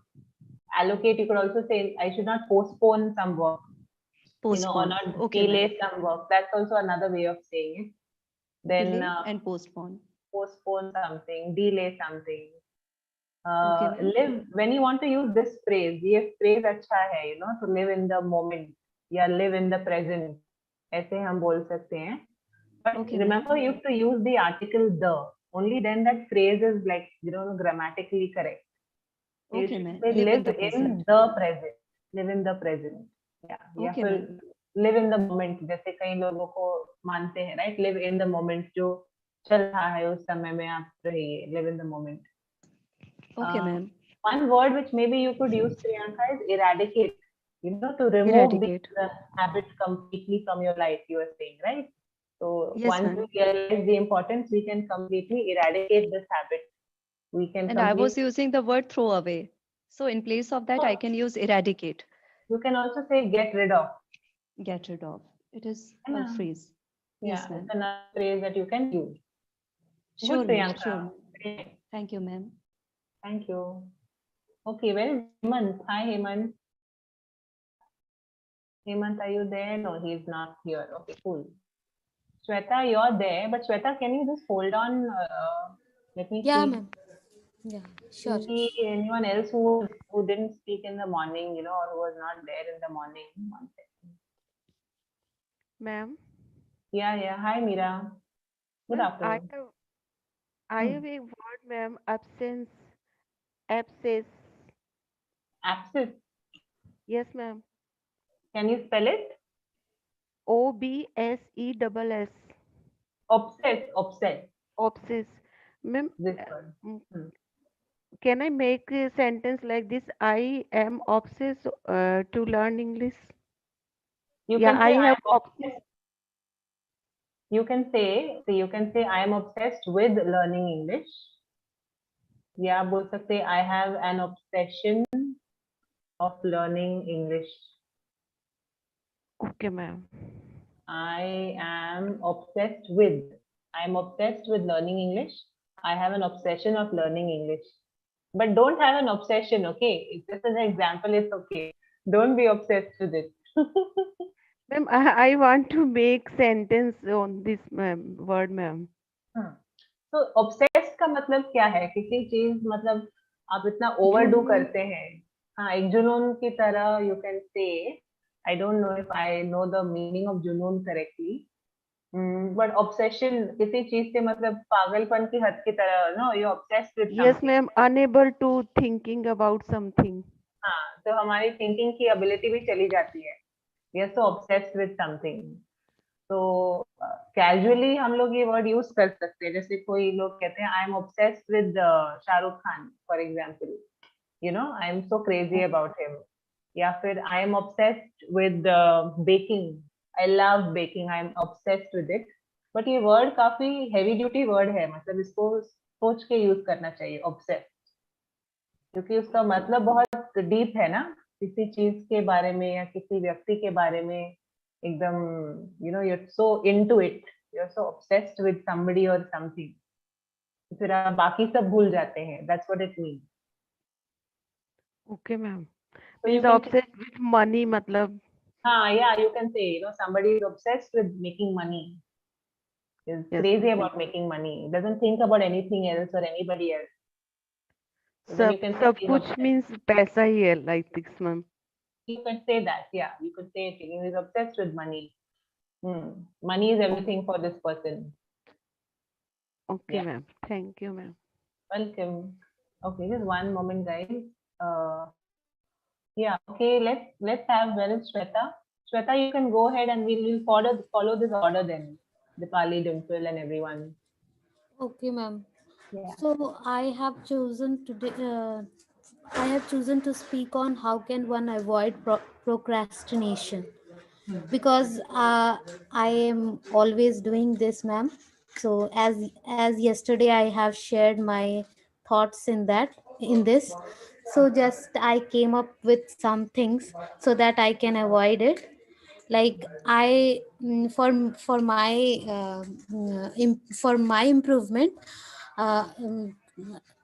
allocate, you could also say, I should not postpone some work. Or Postpone. not Okay, ma'am. delay some work. That's also another way of saying it. Then Delay and postpone. postpone something, delay something. Okay, ma'am. Live, when you want to use this phrase, ये phrase अच्छा है, to live in the moment या live in the present, ऐसे हम बोल सकते हैं. But Okay, remember, you have to use the article the. Only then that phrase is like, grammatically correct. So Okay, you ma'am. should say Live in live the in present. the present. Live in the present. Yeah. या Okay, फिर ma'am. live in the moment, जैसे कई लोगों को मानते हैं, right? Live in the moment, जो चल रहा है उस समय में आप रहिए. Live in the moment. Okay, ma'am. One word which maybe you could use, Priyanka, is eradicate. To remove Eradicate. the habit completely from your life, you are saying, right? So Yes, once ma'am. we realize the importance, we can completely eradicate this habit. We can And I was completely, using the word throw away. So in place of that, I can use eradicate. you can also say get rid of. Get rid of. It is Yeah. a phrase. Yes, Yeah, ma'am. it's another phrase that you can use. Sure, Good, ma'am. Priyanka. Sure, ma'am. Great. Thank you, ma'am. Thank you. Okay, where is Hemant? Hi, Hemant. Hemant, are you there? No, he's not here. Okay, cool. Shweta, you're there, but Shweta, can you just hold on? Let me Yeah, see. ma'am. Yeah, sure. Anyone else who didn't speak in the morning, you know, or who was not there in the morning? One second. Ma'am, Yeah. Hi, Mira. Good ma'am, afternoon. I have a word, ma'am, abscess. Abscess. Yes, ma'am. Can you spell it? OBSESS. Obsess. Obsess. Ma'am, This one. mm, Hmm. can I make a sentence like this? I am obsessed to learn English. You Yeah, can I say I have am obsessed. You can say I am obsessed with learning English. या आप बोल सकते I have an obsession of learning English. Okay, ma'am. I am obsessed with. I am obsessed with learning English. I have an obsession of learning English. But don't have an obsession, okay? It's just an example, it's okay. Don't be obsessed with it. Ma'am, I want to make sentence on this word, ma'am. तो obsessed का मतलब क्या है? किसी चीज मतलब आप इतना ओवरडू जुनून करते हैं. हाँ, एक जुनून की तरह you can say. I don't know if I know the meaning of जुनून correctly. But obsession किसी चीज से मतलब पागलपन की हद की तरह, no, you're obsessed with Yes, something. ma'am, unable to thinking about something. हाँ, तो हमारी थिंकिंग की एबिलिटी भी चली जाती है. We are so obsessed with something. तो कैजुअली हम लोग ये वर्ड यूज कर सकते हैं. जैसे कोई लोग कहते हैं I am obsessed with Shahrukh Khan for example. You know, I am so crazy about him. या फिर I am obsessed with baking. I love baking. I am obsessed with it. But ये वर्ड काफी हैवी ड्यूटी वर्ड है. मतलब इसको सोच के use करना चाहिए ऑब्सेस्ड, क्योंकि उसका मतलब बहुत डीप है ना. किसी चीज के बारे में या किसी व्यक्ति के बारे में एकदम, you know, you're so into it, you're so obsessed with somebody or something, फिर आप बाकी सब भूल जाते हैं. That's what it means. Okay, ma'am. So you Means can, obsessed with money, matlab. yeah, you can say, you know, somebody is obsessed with making money, is Yes, crazy ma'am. about making money, doesn't think about anything else or anybody else. So then you can say सब he's कुछ obsessed. means पैसा ही है, like this, ma'am. You can say that, yeah, you could say it. He is obsessed with money. Money is everything for this person. Okay, Yeah. ma'am. Thank you, ma'am. Welcome. Okay, just one moment, guys. Yeah, okay, let's have, where is Shweta? Shweta, you can go ahead and we'll follow this order then. Dipali, Dimple, and everyone. Okay, ma'am. Yeah. So I have chosen today. I have chosen to speak on how can one avoid procrastination, because I am always doing this, ma'am. So as yesterday I have shared my thoughts in this. So just I came up with some things so that I can avoid it. Like for my for my improvement, uh, um,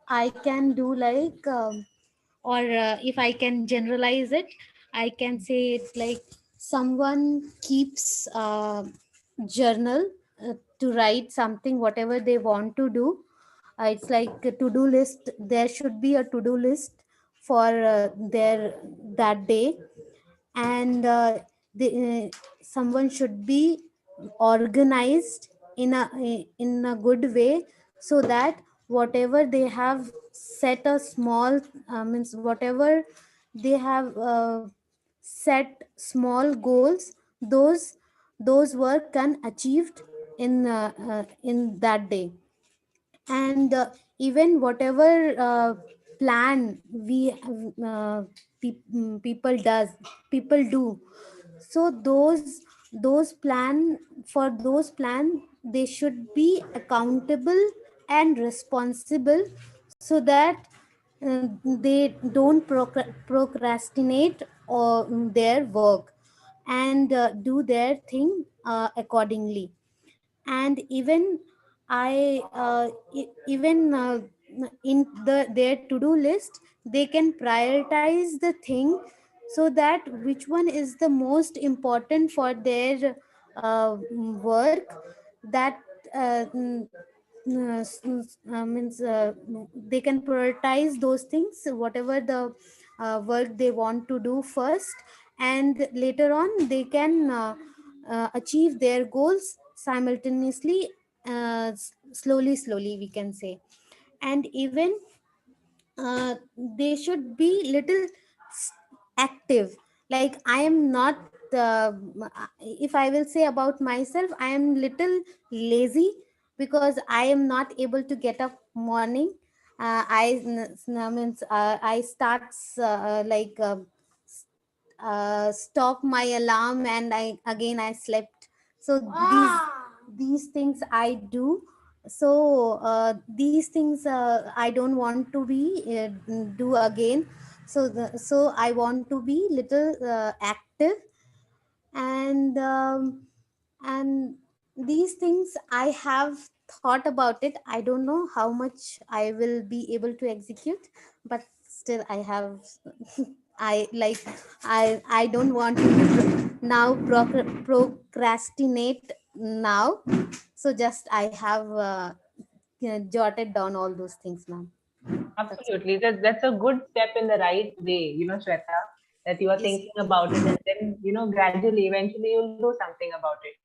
I can do like or if I can generalize it, I can say it's like someone keeps journal to write something whatever they want to do. It's like a to-do list. There should be a to-do list for their that day. And someone should be organized in a good way, so that whatever they have set a small means whatever they have set small goals, those work can achieved in that day. And even whatever plan we people do, so those plan for those plan they should be accountable and responsible, so that they don't procrastinate or their work, and do their thing accordingly. And even I even in their to do list, they can prioritize the thing, so that which one is the most important for their work, that uh, mm, means they can prioritize those things, whatever the work they want to do first, and later on they can achieve their goals simultaneously, slowly we can say. And even they should be little active. Like I am not if I will say about myself, I am little lazy because I am not able to get up morning. Means I start stop my alarm and I slept. So these things I do. So these things I don't want to be do again. So I want to be little active. And um, and these things I have thought about it. I don't know how much I will be able to execute, but still I have I like I don't want to now procrastinate now. So just I have jotted down all those things now. Absolutely. That's a good step in the right way, Shweta, that you are Yes. thinking about it, and then, gradually, eventually you'll do something about it.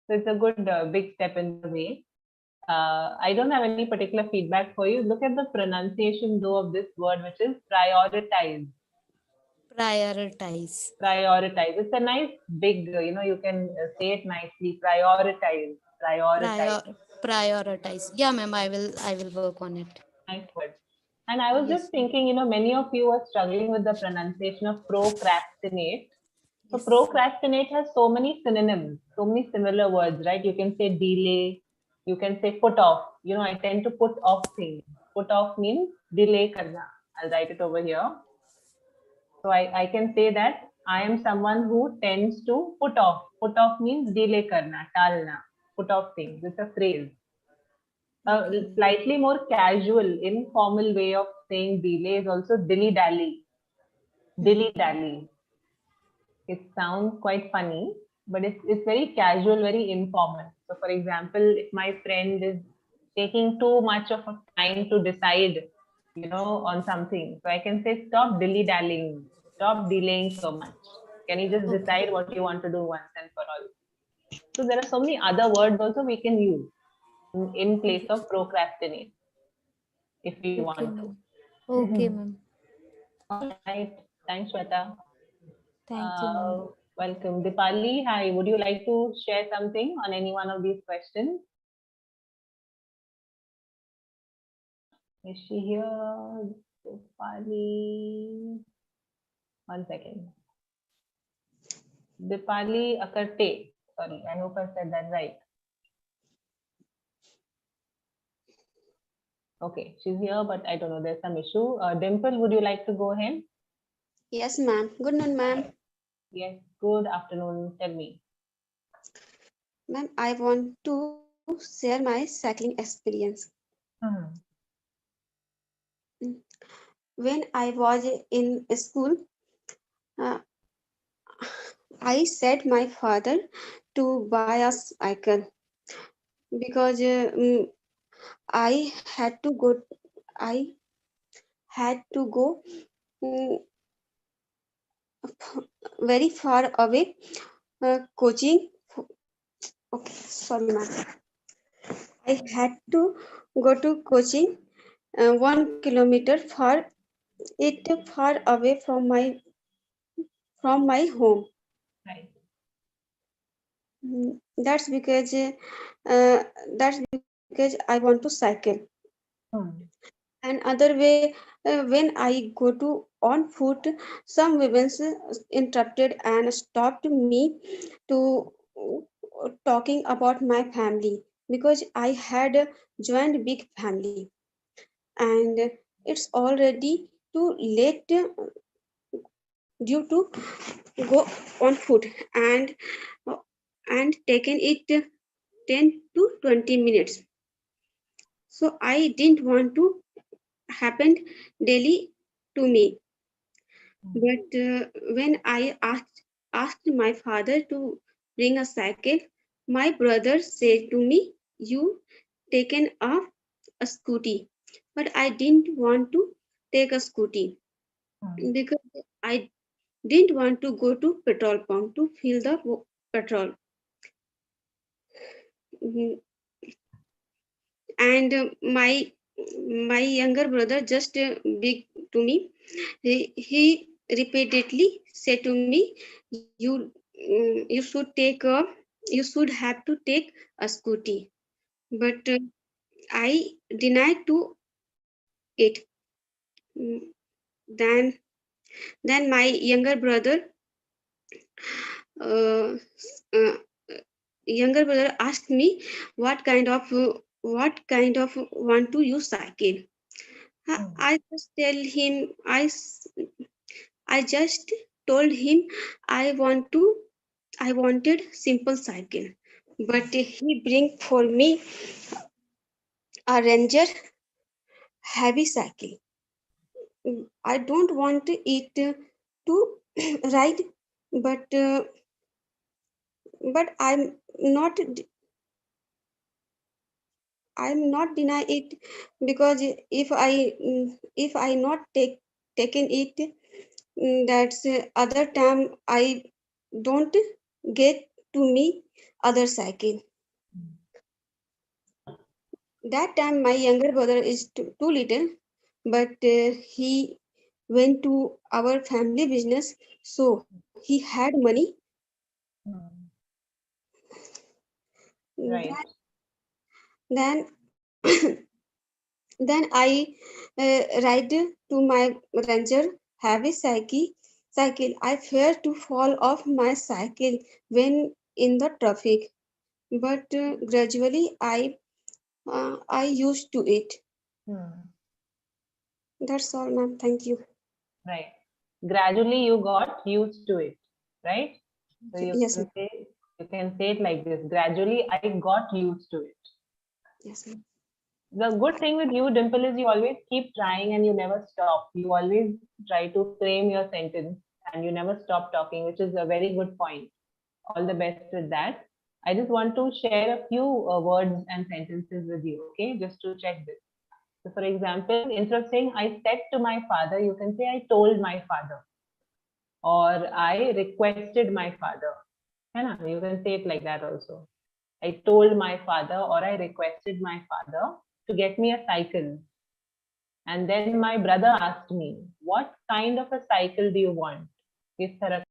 So it's a good big step in the way. I don't have any particular feedback for you. Look at the pronunciation though of this word, which is prioritize. Prioritize. Prioritize. It's a nice big, you can say it nicely. Prioritize. Prioritize. Prioritize. Yeah, ma'am. I will work on it. Nice word. And I was Yes. just thinking, many of you are struggling with the pronunciation of procrastinate. So Yes. procrastinate has so many synonyms, so many similar words, right? You can say delay, you can say put off. I tend to put off things. Put off means delay karna. I'll write it over here. So I can say that I am someone who tends to put off. Put off means delay karna, talna, put off things. It's a phrase. A slightly more casual, informal way of saying delay is also dilly dally. Dilly dally. It sounds quite funny, but it's very casual, very informal. So, for example, if my friend is taking too much of a time to decide, on something, so I can say, stop dilly dallying, stop delaying so much. Can you just decide what you want to do once and for all? So, there are so many other words also we can use in place of procrastinate if we want to. Okay, ma'am. All right. Thanks, Shweta. Thank you, ma'am. Welcome. Dipali, hi. Would you like to share something on any one of these questions? Is she here? Dipali. 1 second. Dipali Akarte. Sorry, I hope I said that right. Okay, she's here, but I don't know. There's some issue. Dimple, would you like to go ahead? Yes, ma'am. Good noon, ma'am. Yes, good afternoon. Tell me. Ma'am, I want to share my cycling experience. When I was in school, I said my father to buy a cycle because I had to go. I had to go very far away coaching. Okay, sorry, ma'am. I had to go to coaching 1 kilometer far. It far away from my home. Right. That's because I want to cycle. And other way, when I go to on foot, some women interrupted and stopped me to talking about my family because I had joined big family, and it's already too late due to go on foot and taken it 10 to 20 minutes. So I didn't want to happen daily to me. But when I asked my father to bring a cycle, my brother said to me, "You taken a scooty, but I didn't want to take a scooty because I didn't want to go to petrol pump to fill the petrol. Mhm. And my younger brother just big to me. He repeatedly said to me, you should take a you should have to take a scooty, but I denied to it. Mm, Then my younger brother uh, uh, asked me what kind of want to use cycle. I just tell him I just told him I want to I wanted simple cycle, but he bring for me a Ranger heavy cycle. I don't want it to ride, but not I'm not deny it, because if I not taken it, that's other time I don't get to me other cycle. That time my younger brother is too little, but he went to our family business, so he had money. Right. Then then I ride to my Ranger heavy cycle. I fear to fall off my cycle when in the traffic, but gradually I used to it. That's all, ma'am. Thank you. Right. Gradually you got used to it, right? So Yes, ma'am. you can say it like this. Gradually I got used to it. Yes, ma'am. The good thing with you, Dimple, is you always keep trying and you never stop. You always try to frame your sentence and you never stop talking, which is a very good point. All the best with that. I just want to share a few words and sentences with you, okay? Just to check this. So, for example, instead of saying I said to my father, you can say I told my father or I requested my father. है ना? You can say it like that also. I told my father or I requested my father to get me a cycle. And then my brother asked me, what kind of a cycle do you want? इस तरह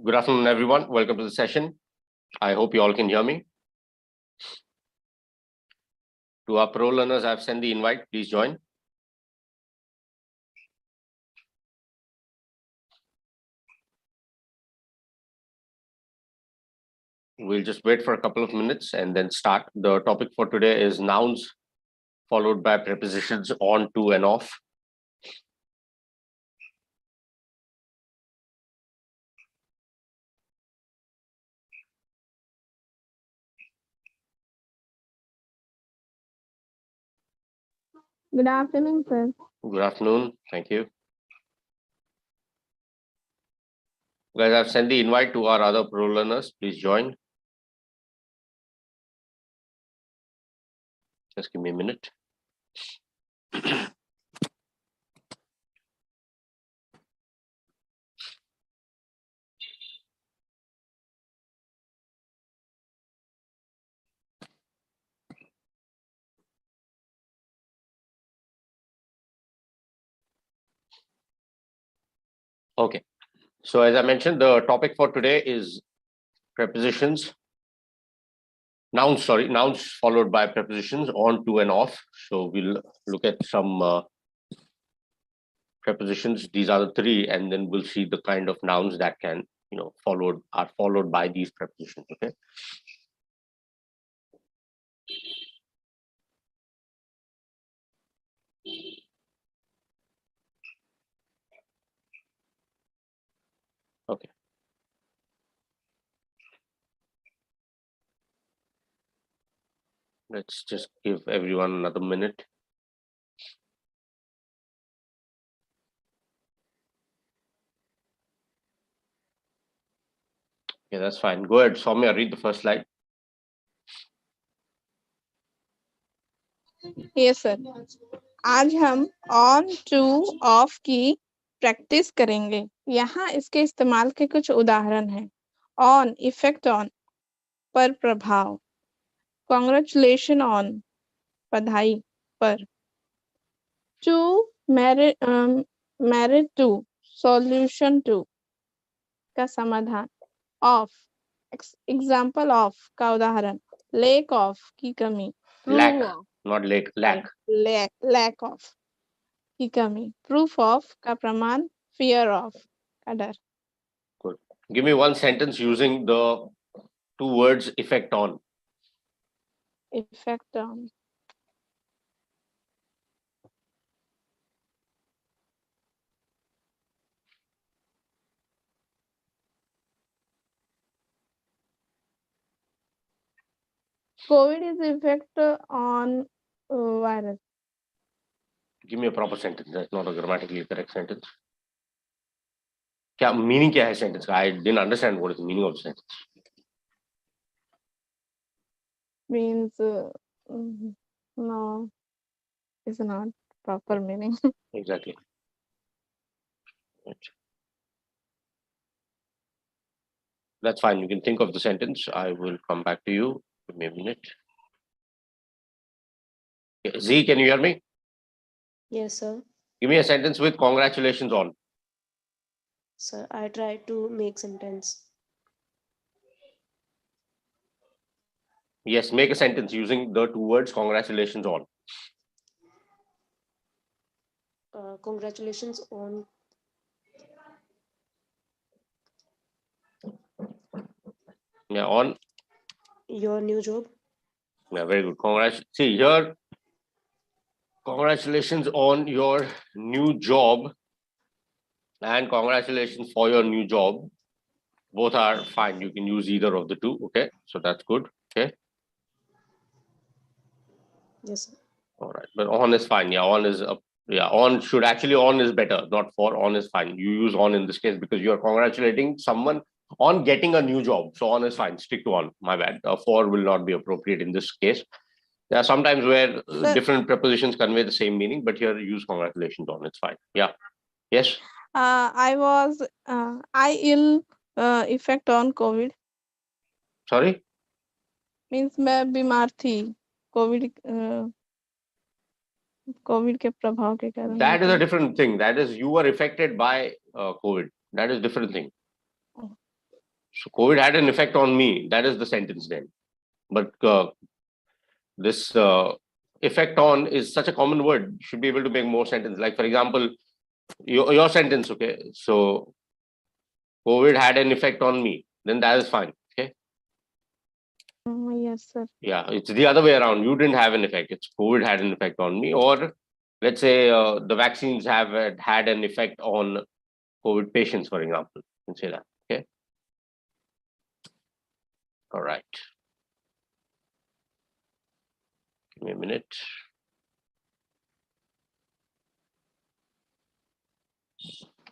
Good afternoon, everyone. Welcome to the session. I hope you all can hear me. To our pro learners, I've sent the invite. Please join. We'll just wait for a couple of minutes and then start. The topic for today is nouns followed by prepositions on, to, and off. Good afternoon, sir. Good afternoon. Thank you. Guys, I've sent the invite to our other pro learners. Please join. Just give me a minute. Okay. So as I mentioned, the topic for today is prepositions. Nouns followed by prepositions on, to, and off. So we'll look at some prepositions. These are the three, and then we'll see the kind of nouns that can, are followed by these prepositions. Okay. Okay. Let's just give everyone another minute. Okay, that's fine. Go ahead, Soumya, read the first slide. Yes, sir. आज हम on two of की practice करेंगे। यहाँ इसके इस्तेमाल के कुछ उदाहरण हैं। ऑन इफेक्ट ऑन पर प्रभाव, कॉन्ग्रेचुलेशन ऑन बधाई पर, to married to solution to का समाधान, ऑफ एग्जाम्पल ऑफ का उदाहरण, लेक ऑफ की कमी, Lack, not lake, lack. Lack of की कमी, प्रूफ ऑफ का प्रमाण, फियर ऑफ का डर। Good. Give me one sentence using the two words effect on. Effect on. COVID is effect on virus. Give me a proper sentence. That's not a grammatically correct sentence. क्या meaning क्या है sentence का? I didn't understand what is the meaning of the sentence. Means no, it's not proper meaning. Exactly. Right. That's fine. You can think of the sentence. I will come back to you. Give me a minute. Okay. Z, can you hear me? Yes, sir. Give me a sentence with congratulations on. Sir, I try to make sentence. Yes, make a sentence using the two words congratulations on. Congratulations on. Yeah, on. Your new job. Yeah, very good. Congrats. See here. Congratulations on your new job and congratulations for your new job. Both are fine. You can use either of the two. Okay, so that's good. Okay. Yes, sir. All right, but on is fine. Yeah, on is on should actually on is better. Not for, on is fine. You use on in this case because you are congratulating someone on getting a new job. So on is fine. Stick to on. My bad. For will not be appropriate in this case. There are sometimes where different prepositions convey the same meaning, but here use congratulations on. It's fine. Yeah. Yes. I ill effect on COVID. Sorry. Means मैं बीमार थी COVID COVID के प्रभाव के कारण। That is a different thing. That is you were affected by COVID. That is different thing. So COVID had an effect on me. That is the sentence then. But this effect on is such a common word. You should be able to make more sentences. Like, for example, your sentence, okay? So COVID had an effect on me. Then that is fine. Okay. Yes, sir. Yeah, it's the other way around. You didn't have an effect. It's COVID had an effect on me. Or let's say the vaccines have had an effect on COVID patients, for example. You can say that. Okay. All right. Give me a minute.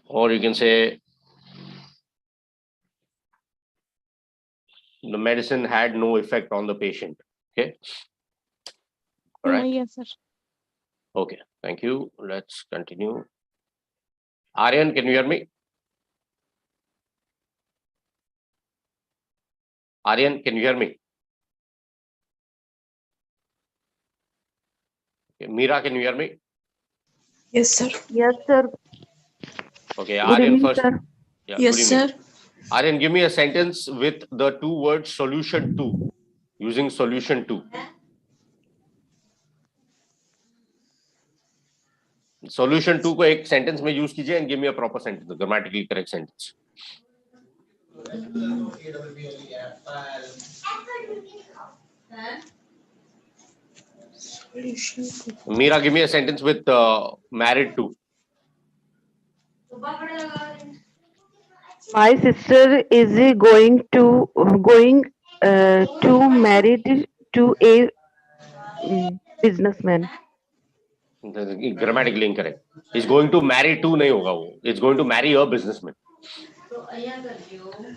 Or you can say the medicine had no effect on the patient. Okay. All right. Yes, sir. Okay. Thank you. Let's continue. Aryan, can you hear me? Aryan, can you hear me? Okay. Meera, can you hear me? Yes, sir. Yes, sir. Okay. Good Aryan evening, first. sir. Yeah, Yes, good evening. sir. Aryan, give me a sentence with the two words solution to, using solution to. Solution to को एक sentence में use कीजिए and give me a proper sentence, a grammatically correct sentence. Meera, give me a sentence with married to. My sister is going to married to a businessman. Grammatically incorrect. Is going to marry to नहीं होगा वो. It's going to marry a businessman.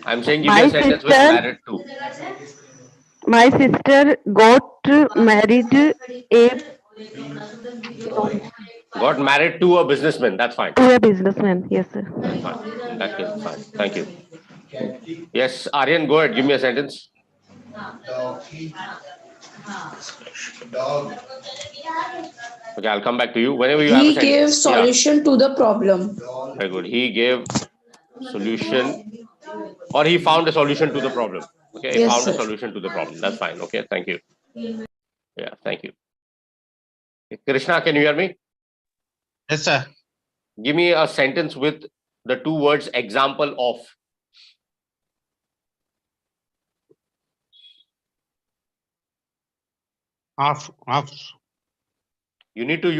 I'm saying give me a sentence with married to. My sister got married Got married to a businessman. That's fine. to a businessman. Yes, sir. That's fine. In that case, fine. Thank you. Yes, Aryan, go ahead. Give me a sentence. Okay, I'll come back to you. Whenever you have a He sentence. gave solution to the problem. Very good. He gave solution, or he found a solution to the problem. Okay, he Yes, found a sir. solution to the problem. That's fine. Okay, thank you. Yeah, thank you. Krishna, can you hear me? Yes, sir. Give me a sentence with the two words example of. Of. You need to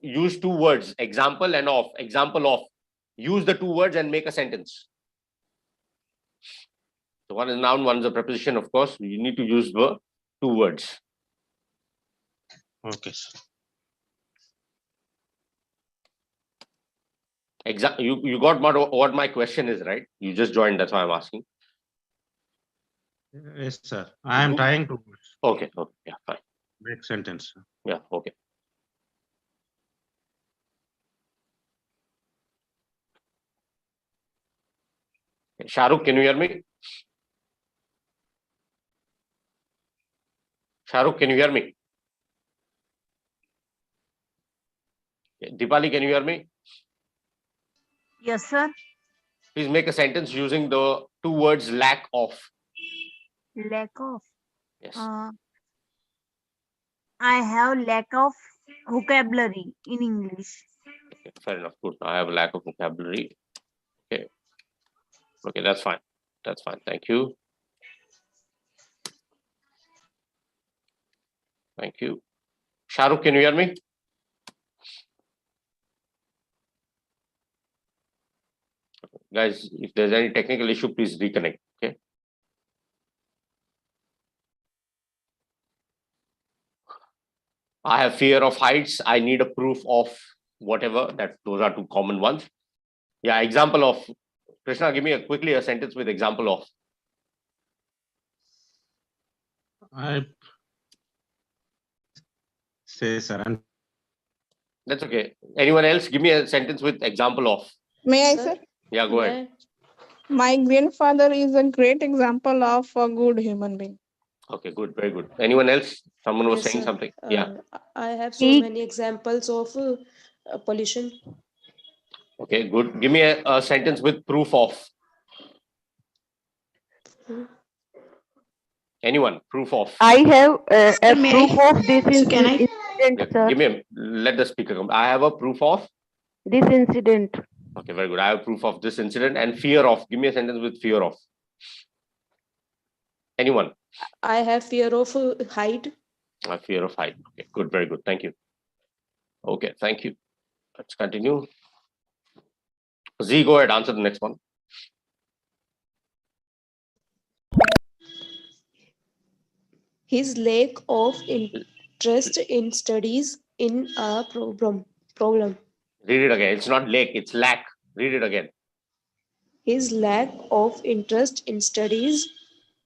use two words, example and of. Example of. Use the two words and make a sentence. So one is noun, one is a preposition, of course. You need to use the two words. Okay, sir. You got what my question is, right? You just joined, that's why I'm asking. Yes, sir. I am trying to Okay, yeah, fine. make sentence. Yeah, okay. Shahrukh, can you hear me? Shahrukh, can you hear me? Deepali, can you hear me? Yes, sir. Please make a sentence using the two words lack of. Lack of. Yes. I have lack of vocabulary in English. Okay, fair enough. Good. I have a lack of vocabulary. Okay. Okay, that's fine. That's fine. Thank you. Thank you. Shahrukh, can you hear me? Guys, if there's any technical issue, please reconnect. Okay. I have fear of heights. I need a proof of whatever. Those are two common ones. Yeah, example of. Krishna, give me quickly a sentence with example of. I say, sir. That's okay. Anyone else? Give me a sentence with example of. May I, sir? Yeah, go ahead. My grandfather is a great example of a good human being. Okay, good, very good. Anyone else? Someone was Yes, saying sir. something. Yeah. I have so many examples of pollution. Okay, good. Give me a sentence with proof of. Anyone? Proof of? I have a may proof I- of this so can I- incident, sir. Give me let the speaker come. I have a proof of? This incident. Okay, very good. I have proof of this incident and fear of. Give me a sentence with fear of. Anyone? I have fear of height. A fear of height. Okay, good, very good. Thank you. Okay, thank you. Let's continue. Z, go ahead, answer the next one. His lack of interest in studies in a problem. Read it again. It's not lack, it's lack. Read it again. His lack of interest in studies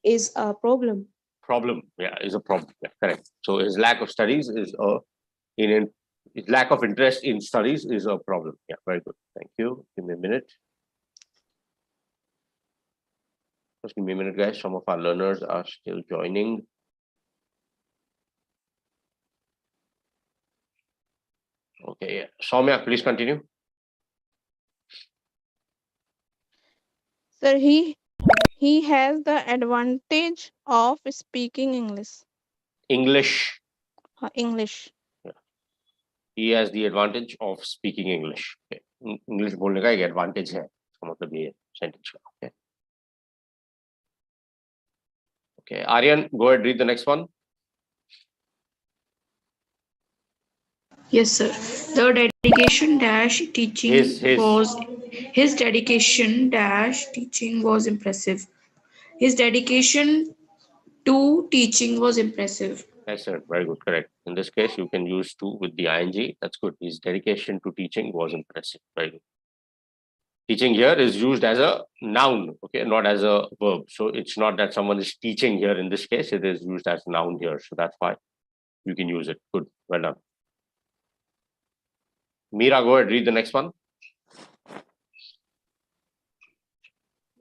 is a problem. Problem, yeah, is a problem. Yeah, correct. So his lack of studies is his lack of interest in studies is a problem. Yeah, very good. Thank you. Give me a minute. Just give me a minute, guys. Some of our learners are still joining. Okay, yeah. Soumya, please continue. Sir, he has the advantage of speaking English. English. English. He has the advantage of speaking English. Okay. English बोलने का एक advantage है. इसका मतलब ये sentence का. Okay. Okay, Aryan, go ahead, read the next one. Yes, sir. The dedication dash teaching his dedication dash teaching was impressive. His dedication to teaching was impressive. Excellent, very good, correct. In this case, you can use to with the ing. That's good. His dedication to teaching was impressive. Very good. Teaching here is used as a noun, okay, not as a verb. So it's not that someone is teaching here. In this case, it is used as noun here. So that's why you can use it. Good, well done. Meera, go ahead, read the next one.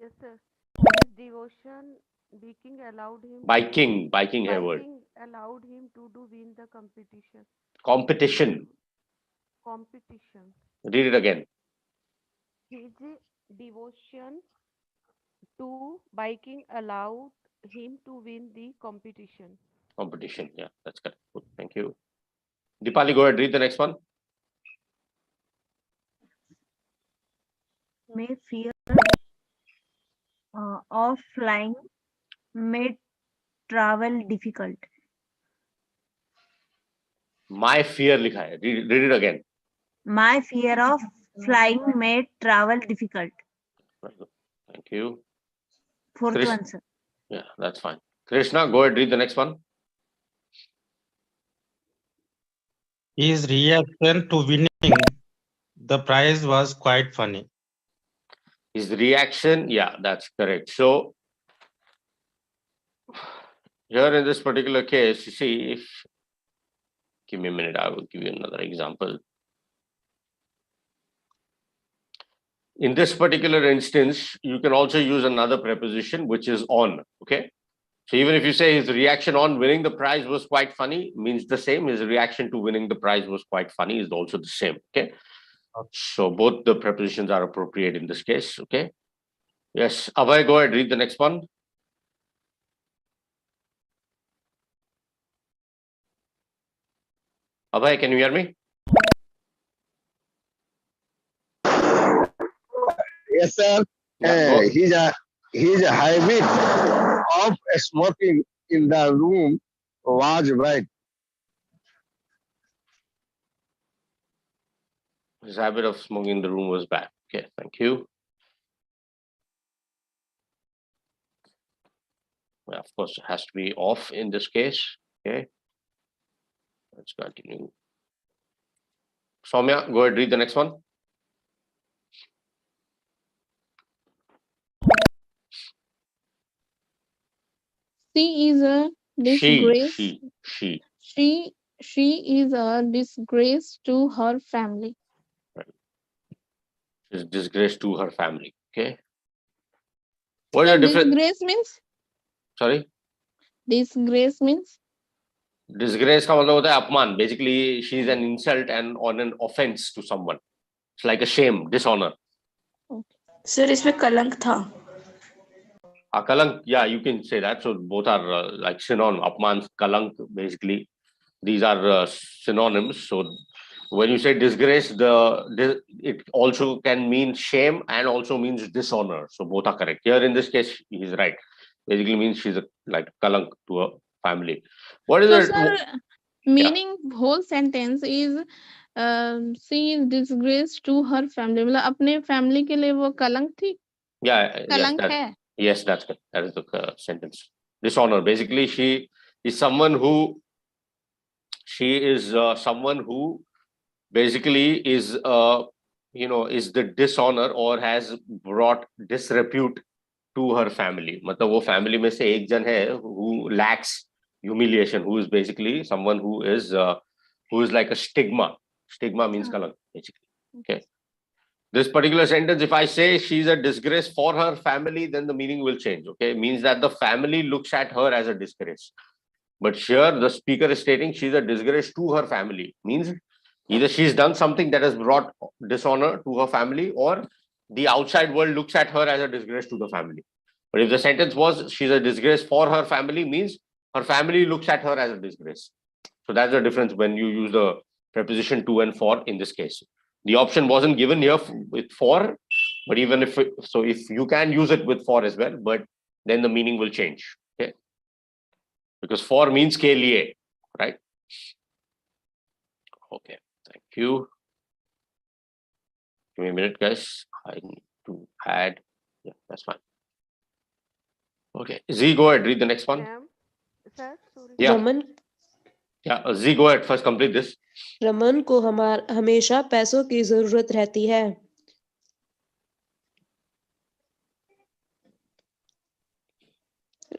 Yes, sir. His devotion biking allowed him. Biking here word. Allowed him to win the competition. Competition. Read it again. His devotion to biking allowed him to win the competition. Competition, yeah, that's correct. Good, thank you. Dipali, go ahead, read the next one. May fear of flying made travel difficult. My fear लिखा है. Read it again. My fear of flying made travel difficult. Thank you. Fourth one, sir. Yeah, that's fine. Krishna, go ahead, read the next one. His reaction to winning the prize was quite funny. His reaction, yeah, that's correct. So here in this particular case, you see, if give me a minute, I will give you another example. In this particular instance, you can also use another preposition, which is on, okay? So even if you say his reaction on winning the prize was quite funny, means the same. His reaction to winning the prize was quite funny is also the same, okay? So both the prepositions are appropriate in this case, okay? Yes, Abhay, go ahead, read the next one. Abhay, can you hear me? Yes, sir. His habit of smoking in the room was bad. His habit of smoking in the room was bad. Okay, thank you. Well, of course, it has to be off in this case. Okay. Let's continue. Soumya, go ahead, read the next one. She is a disgrace. She is a disgrace to her family. Right. She's disgrace to her family. Okay. What is the difference? Disgrace means? Sorry? Disgrace means? Disgrace का मतलब होता है अपमान. Basically, she is an insult and on an offense to someone. It's like a shame, dishonor. Sir इसमें कलंक था. Kalank, yeah, you can say that. So both are like synonym. Apman, kalank, basically, these are synonyms. So when you say disgrace, it also can mean shame and also means dishonor. So both are correct. Here in this case, he's right. Basically means she's like kalank to a family. What is So, it? sir, meaning whole sentence is she is disgrace to her family. मतलब अपने family के लिए वो कलंक थी. Yeah, कलंक है. yes, that's correct. That is the sentence. Dishonor. Basically, she is someone who basically is is the dishonor or has brought disrepute to her family. मतलब वो family में से एक जन है who lacks humiliation, who is basically someone who is like a stigma. Stigma means kalank, basically. Okay. This particular sentence, if I say she's a disgrace for her family, then the meaning will change. Okay, it means that the family looks at her as a disgrace. But here the speaker is stating she's a disgrace to her family. Means either she's done something that has brought dishonor to her family, or the outside world looks at her as a disgrace to the family. But if the sentence was she's a disgrace for her family, means her family looks at her as a disgrace. So that's the difference when you use the preposition to and for in this case. The option wasn't given here with for, but even if you can use it with for as well, but then the meaning will change. Okay, because for means ke liye, right? Okay, thank you. Give me a minute, guys. I need to add. Yeah, that's fine. Okay, Z, go ahead. Read the next one. Sir, sorry. Yeah. Raman Yeah, Z, go ahead. First, complete this. Raman को हमेशा पैसों की जरूरत रहती है.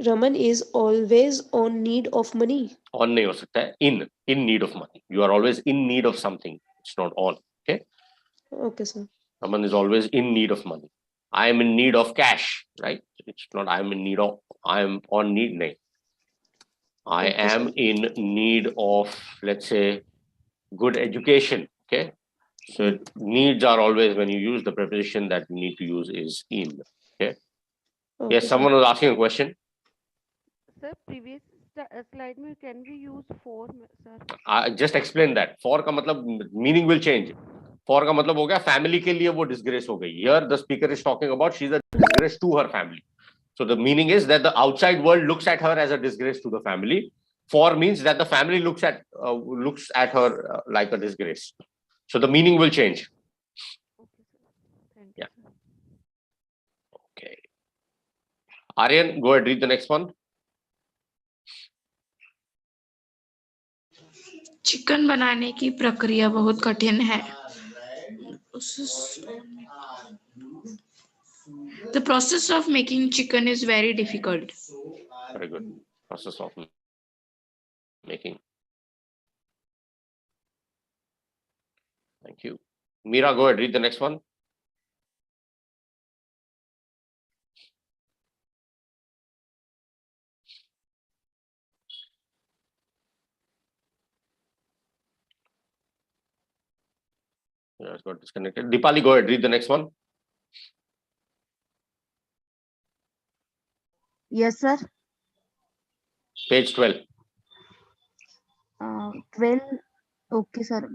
Raman is always on need of money. On नहीं हो सकता है. In need of money. You are always in need of something. It's not on. Okay. Okay, sir. Someone is always in need of money. I am in need of cash, right? It's not I am in need of, I am on need. Nahin. I am in need of, let's say, good education. Okay. So needs are always, when you use the preposition that you need to use is in. Okay. Yes, someone was asking a question. Sir, previous slide में can we use for, sir? I just explained that. For का मतलब meaning will change. For का मतलब हो गया family के लिए वो disgrace हो गई. Here the speaker is talking about she's a disgrace to her family. So the meaning is that the outside world looks at her as a disgrace to the family. For means that the family looks at her like a disgrace. So the meaning will change. Yeah. Okay. Aryan, go ahead, read the next one. Chicken बनाने की प्रक्रिया बहुत कठिन है. The process of making chicken is very difficult. Very good. Process of making. Thank you. Meera, go ahead, read the next one. Yeah, it's got disconnected. Deepali, go ahead, read the next one. Yes, sir. Page 12. 12. Okay sir.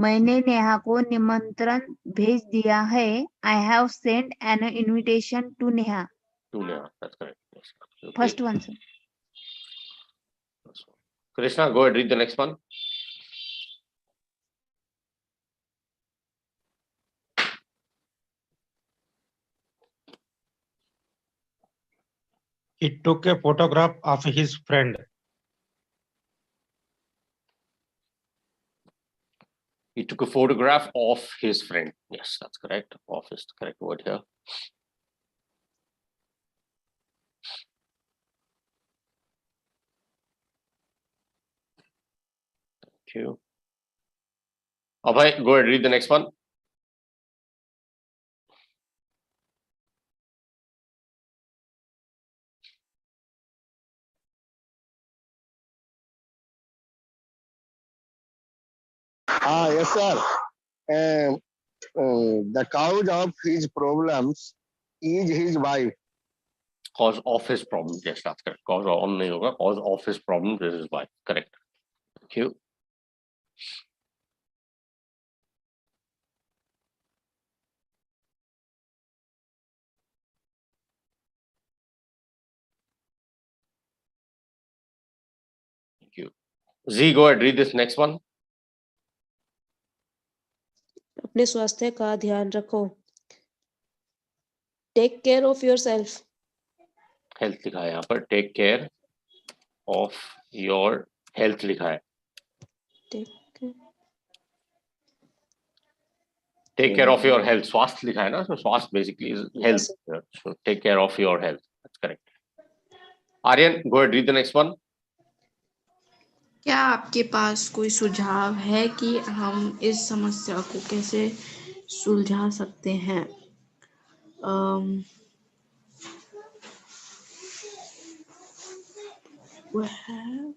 मैंने नेहा को निमंत्रण भेज दिया है. I have sent an invitation to Neha. To Neha, that's correct. Yes. Okay. First one, sir. Krishna, go ahead, read the next one. He took a photograph of his friend. He took a photograph of his friend. Yes, that's correct. Of is the correct word here. Thank you. Abhay, go ahead, read the next one. Yes, sir. The cause of his problems is his wife. cause of his problem. Yes, that's correct. Cause on nahi hoga, cause of his problem. This is why. Correct. Thank you. Thank you. Z, go ahead. Read this next one. अपने स्वास्थ्य का ध्यान रखो. Take care of yourself. Health लिखा है यहाँ पर. Take care of your health लिखा है. Take care of your health. स्वास्थ्य लिखा है ना. So स्वास्थ्य basically is health. Yes. So take care of your health. That's correct. Aryan, go ahead. Read the next one. क्या आपके पास कोई सुझाव है कि हम इस समस्या को कैसे सुलझा सकते हैं? We have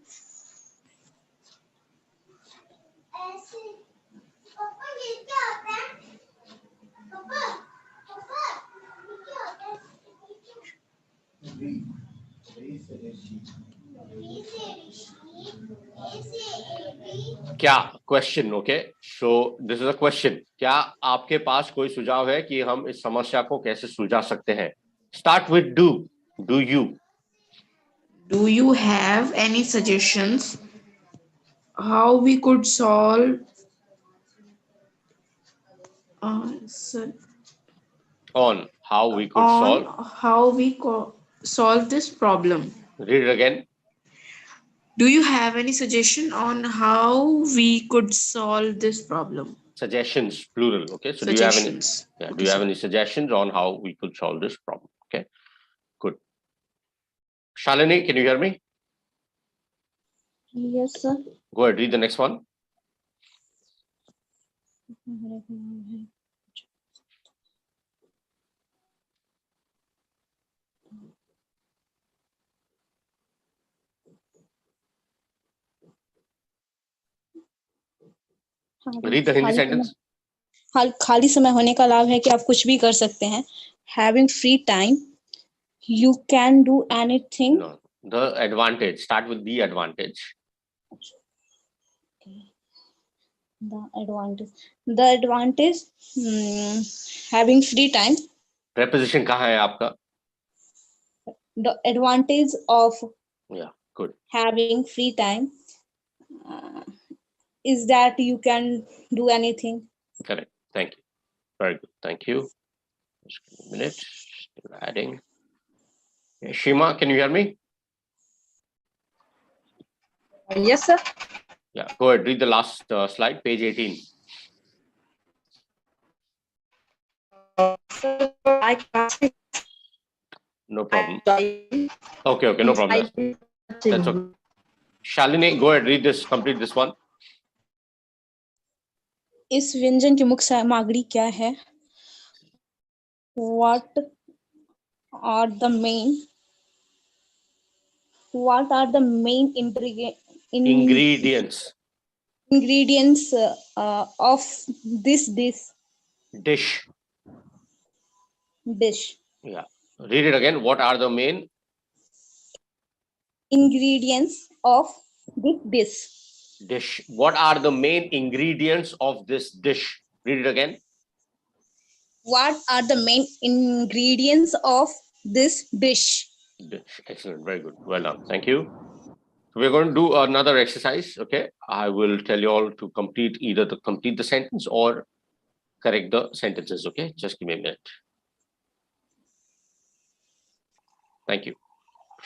क्या question? Okay, so this is a question. क्या आपके पास कोई सुझाव है कि हम इस समस्या को कैसे सुलझा सकते हैं? Start with do. Do you? Do you have any suggestions how we could solve On how we could solve this problem? Read it again. Do you have any suggestion on how we could solve this problem? Suggestions, plural. Okay, so Suggestions. do you have any? Yeah, Okay, do you have sir. any suggestions on how we could solve this problem? Okay, good. Shalini, can you hear me? Yes, sir. Go ahead. Read the next one. Read the Hindi sentence. खाली समय होने का लाभ है कि आप कुछ भी कर सकते हैं. Having free time, you can do anything. No, the advantage. Start with the advantage. The advantage, having free time. Preposition कहाँ है आपका? The advantage of Yeah, good. having free time is that you can do anything. Correct. Thank you. Very good. Thank you. Just give me a minute. Still adding. Okay, Shima, can you hear me? Yes, sir. Yeah, go ahead. Read the last slide, page 18. No problem. Okay, no problem. That's okay. Shalini, go ahead. Read this. Complete this one. इस व्यंजन की मुख्य सामग्री क्या है? What are the main Ingredients. Ingredients of this Dish. Yeah. Read it again. What are the main ingredients of this dish? What are the main ingredients of this dish? Read it again. What are the main ingredients of this dish? Excellent. Very good. Well done. Thank you. So we're going to do another exercise. Okay. I will tell you all to complete complete the sentence or correct the sentences. Okay. Just give me a minute. Thank you.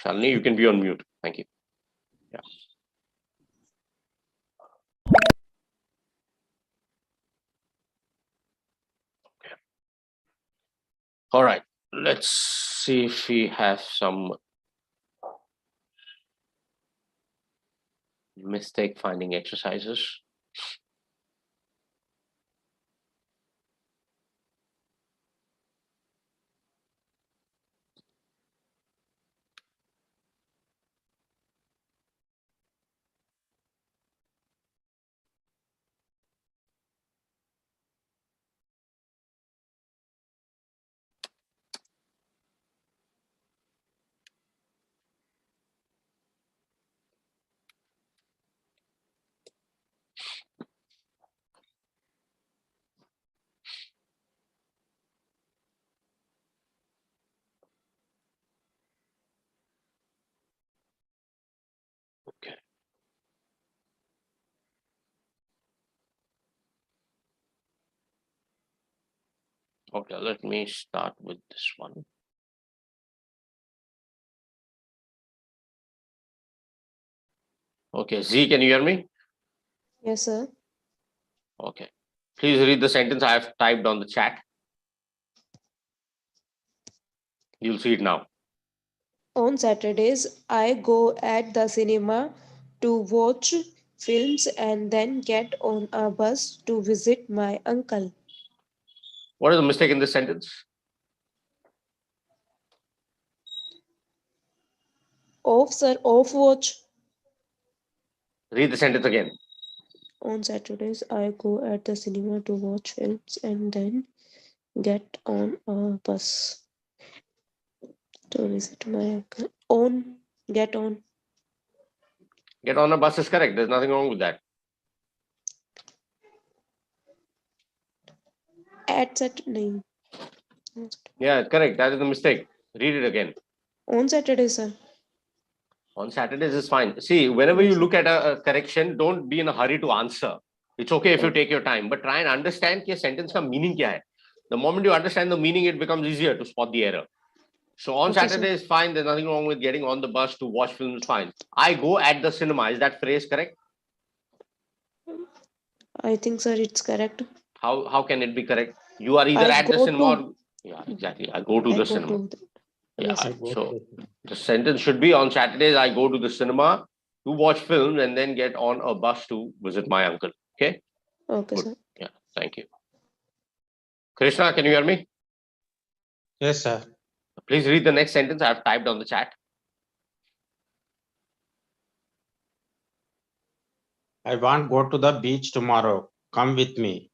Shalini, you can be on mute. Thank you. Yeah. Okay. All right. Let's see if we have some mistake finding exercises. Okay, let me start with this one. Okay, Z, can you hear me? Yes, sir. Okay. Please read the sentence I have typed on the chat. You'll see it now. On Saturdays, I go at the cinema to watch films and then get on a bus to visit my uncle. What is the mistake in this sentence? Off, sir, off watch. Read the sentence again. On Saturdays, I go at the cinema to watch films and then get on a bus to visit my uncle. Get on. Get on a bus is correct. There's nothing wrong with that. At Saturday. Yeah, correct. That is the mistake. Read it again. On Saturday, sir. On Saturdays is fine. See, whenever you look at a correction, don't be in a hurry to answer. It's okay if you take your time, but try and understand कि sentence का meaning क्या है. The moment you understand the meaning, it becomes easier to spot the error. So on Saturday is fine. There's nothing wrong with getting on the bus to watch films. Fine. I go at the cinema. Is that phrase correct? I think, sir, it's correct. How can it be correct? You are either at the cinema or yeah, exactly. I go to the cinema. Yeah. So the sentence should be on Saturdays I go to the cinema to watch films and then get on a bus to visit my uncle. Okay. Okay, Good. sir. Yeah. Thank you. Krishna, can you hear me? Yes, sir. Please read the next sentence I have typed on the chat. I want go to the beach tomorrow. Come with me.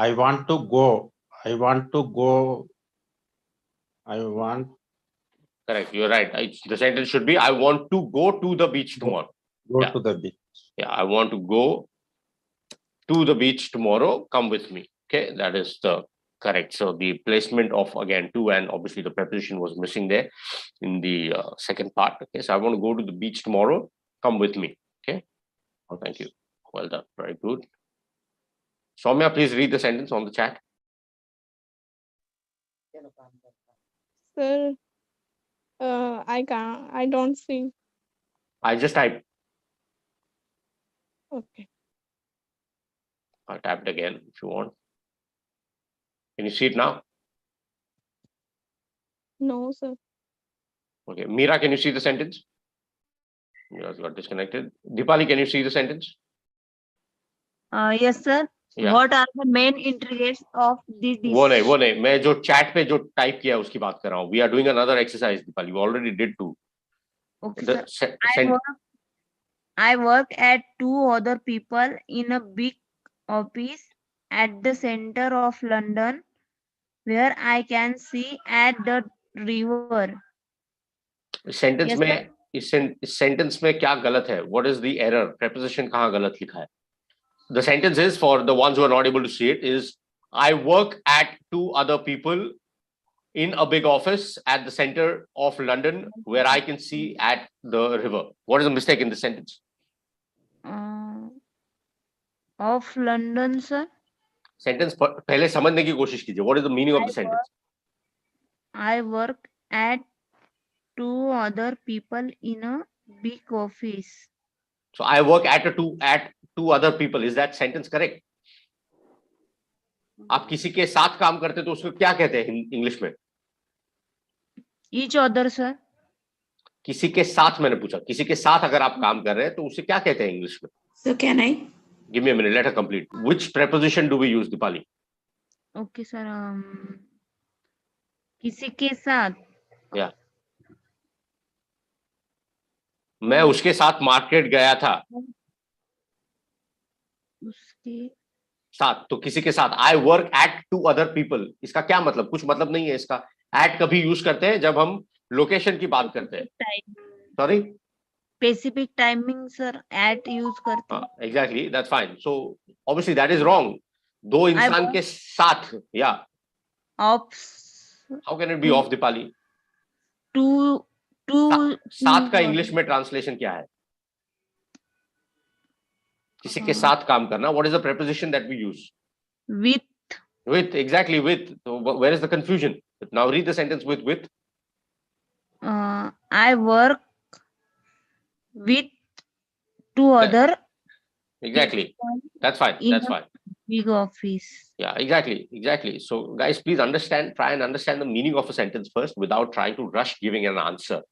I want to go. I want to go. I want. Correct. You're right. The sentence should be I want to go to the beach tomorrow. Go to the beach. Yeah. I want to go to the beach tomorrow. Come with me. Okay. That is the correct. So the placement of again to and obviously the preposition was missing there in the second part. Okay. So I want to go to the beach tomorrow. Come with me. Okay. Oh, thank you. Well done. Very good. Soumya, please read the sentence on the chat. Sir, I can't. I don't see. I just typed. Okay. I tapped again if you want. Can you see it now? No, sir. Okay. Meera, can you see the sentence? Meera got disconnected. Deepali, can you see the sentence? Yes, sir. Yeah. What are the main ingredients of this dish? वो नहीं मैं जो chat पे जो type किया उसकी बात कर रहा हूँ. We are doing another exercise, Deepali. We already did two. Okay, sir. I work at two other people in a big office at the center of London where I can see at the river. Sentence Yes, में इस sentence में क्या गलत है? What is the error? Preposition कहाँ गलत लिखा है? The sentence is, for the ones who are not able to see it, is I work at two other people in a big office at the center of London where I can see at the river. What is the mistake in the sentence? Of London, sir. Sentence पहले समझने की कोशिश कीजिए. What is the meaning of the sentence? I work at two other people in a big office. So I work at two other people. Is that sentence correct? आप किसी के साथ काम करते तो उसको क्या कहते हैं इंग्लिश में? Each other, sir. किसी के साथ मैंने पूछा. किसी के साथ अगर आप काम कर रहे हैं तो उसे क्या कहते हैं इंग्लिश में? So can I? Give me a minute. Let her complete. Which preposition do we use, Deepali? Okay, sir. किसी के साथ. Yeah. मैं उसके साथ मार्केट गया था. उसके साथ तो किसी के साथ. I work at two other people. इसका क्या मतलब? कुछ मतलब नहीं है इसका. At कभी यूज करते हैं जब हम लोकेशन की बात करते हैं. Sorry? Specific timing, sir. At use करते हैं. Exactly. That's fine. So obviously that is wrong. दो इंसान के साथ. Yeah. Of. How can it be off, Deepali? Two. साथ का इंग्लिश में ट्रांसलेशन क्या है? किसी के साथ काम करना. What is the preposition that we use? With. With, exactly, with. So where is the confusion? Now read the sentence with. I work with two other Exactly. That's fine. in That's a fine. big office. Yeah, exactly. So guys, please try and understand the meaning of a sentence first without trying to rush giving an answer.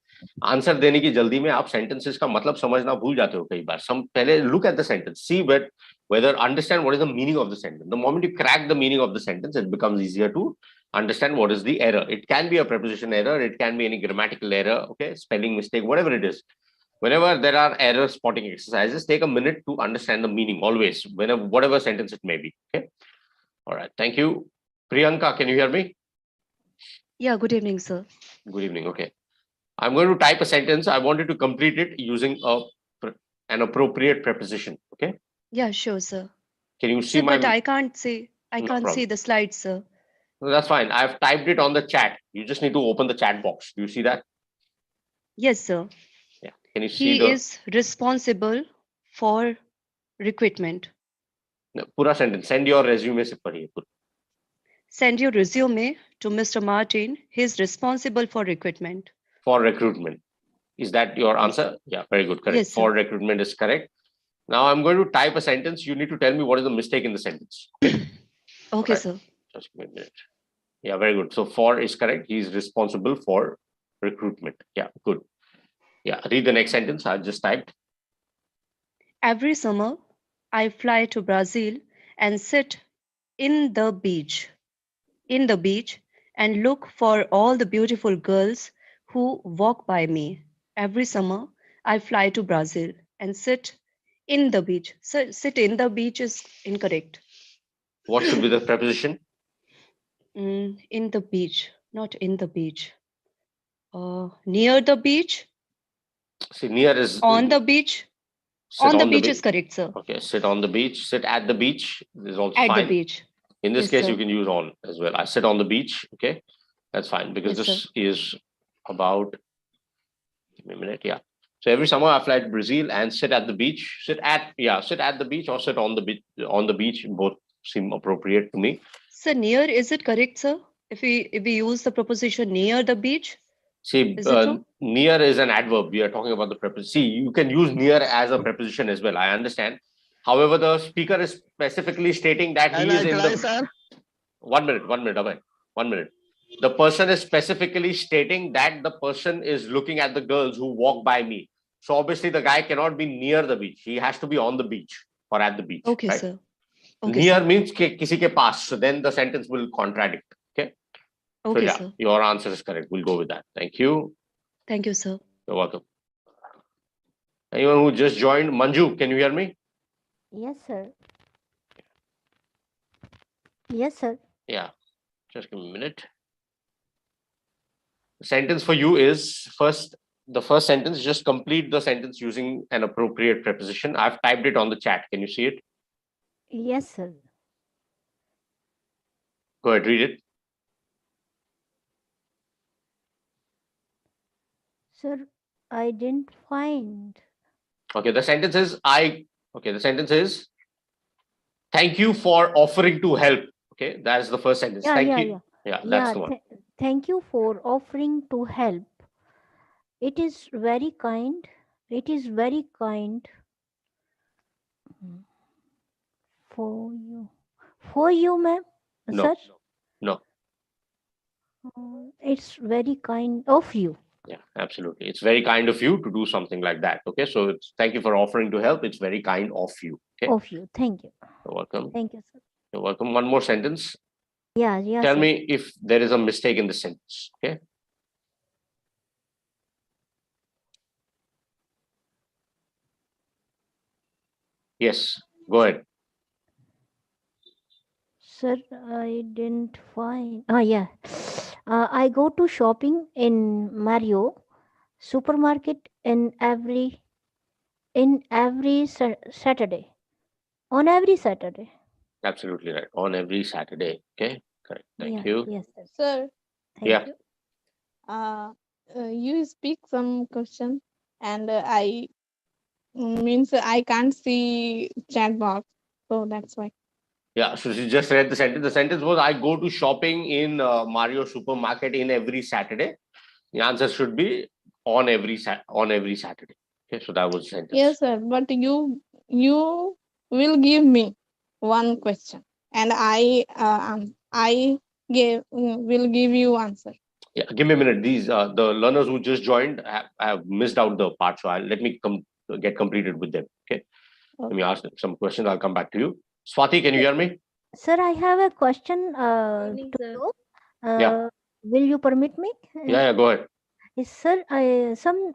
Answer देने की जल्दी में आप sentences का मतलब समझना भूल जाते हो कई बार. पहले look at the sentence, see whether understand what is the meaning of the sentence. The moment you crack the meaning of the sentence, it becomes easier to understand what is the error. It can be a preposition error, it can be any grammatical error, okay, spelling mistake, whatever it is. Whenever there are error spotting exercises, take a minute to understand the meaning always, whatever sentence it may be. Okay. All right. Thank you. Priyanka, can you hear me? Yeah, good evening, sir. Good evening. Okay. I'm going to type a sentence. I wanted to complete it using an appropriate preposition. Okay. Yeah, sure, sir. Can you see Sir, my? but I can't see problem. the slides, sir. No, that's fine. I've typed it on the chat. You just need to open the chat box. Do you see that? Yes, sir. Yeah. Can you see He is responsible for recruitment. No, pura sentence. Send your resume se padhiye. Send your resume to Mr. Martin. He is responsible for recruitment. For recruitment. Is that your answer? Yeah, very good. Correct. Yes, for recruitment is correct. Now I'm going to type a sentence. You need to tell me what is the mistake in the sentence. Okay, right. sir. Just give me a minute. Yeah, very good. So for is correct. He is responsible for recruitment. Yeah, good. Yeah, read the next sentence. I just typed. Every summer, I fly to Brazil and sit in the beach and look for all the beautiful girls who walk by me. Every summer, I fly to Brazil and sit in the beach. So sit in the beach is incorrect. What should be the preposition? In the beach, not in the beach. Near the beach. See, near is on the beach. On the beach is correct, sir. Okay, sit on the beach. Sit at the beach is also At fine. the beach. In this Yes, case, sir. you can use on as well. I sit on the beach. Okay, that's fine because Yes, this sir. is about. Give me a minute. Yeah. So every summer I fly to Brazil and sit at the beach. Sit at the beach or sit on the beach. On the beach, both seem appropriate to me. So near, is it correct, sir? If we use the preposition near the beach. See, Is it true? near is an adverb. We are talking about the preposition. See, you can use near as a preposition as well. I understand. However, the speaker is specifically stating that he is in the. Sir? 1 minute, Abhay. 1 minute. The person is specifically stating that the person is looking at the girls who walk by me. So obviously, the guy cannot be near the beach. He has to be on the beach or at the beach. Okay, right? sir. Okay, Near sir. means kisi ke paas. So then the sentence will contradict. Okay. Okay, so yeah, sir. your answer is correct. We'll go with that. Thank you. Thank you, sir. You're welcome. Anyone who just joined, Manju, can you hear me? Yes, sir. Yes, sir. Yeah, just give me a minute. The sentence for you is the first sentence, just complete the sentence using an appropriate preposition. I've typed it on the chat. Can you see it? Yes, sir. Go ahead, read it. Sir, I didn't find. Okay, the sentence is thank you for offering to help. Okay, that's the first sentence. Thank you. Yeah, that's the one. Thank you for offering to help. It is very kind. It is very kind for you. For you, ma'am. No, Sir, no. it's very kind of you. Yeah, absolutely. It's very kind of you to do something like that. Okay, so it's thank you for offering to help. It's very kind of you. Okay. Of you. Thank you. You're welcome. Thank you, sir. You're welcome. One more sentence. Yeah, Tell sir. me if there is a mistake in the sentence. Okay. Yes, go ahead. Sir, I didn't find. Yeah. I go to shopping in Mario supermarket Saturday. On every Saturday. Absolutely right. On every Saturday. Okay. Correct. Thank you. Yes, sir. Sir, Yeah. you speak some question and I means I can't see chat box, so that's why. Yeah, so she just read the sentence. The sentence was, I go to shopping in Mario supermarket in every Saturday. The answer should be on every Saturday. Okay, so that was the sentence. Yes, sir. But you will give me one question, and I will give you answer. Yeah, give me a minute. These the learners who just joined have missed out the part, so let me get completed with them. Okay. Let me ask them some questions. I'll come back to you. Swati, can you hear me? Sir, I have a question to you. Yeah. Will you permit me? Yeah, go ahead. Yes, sir, some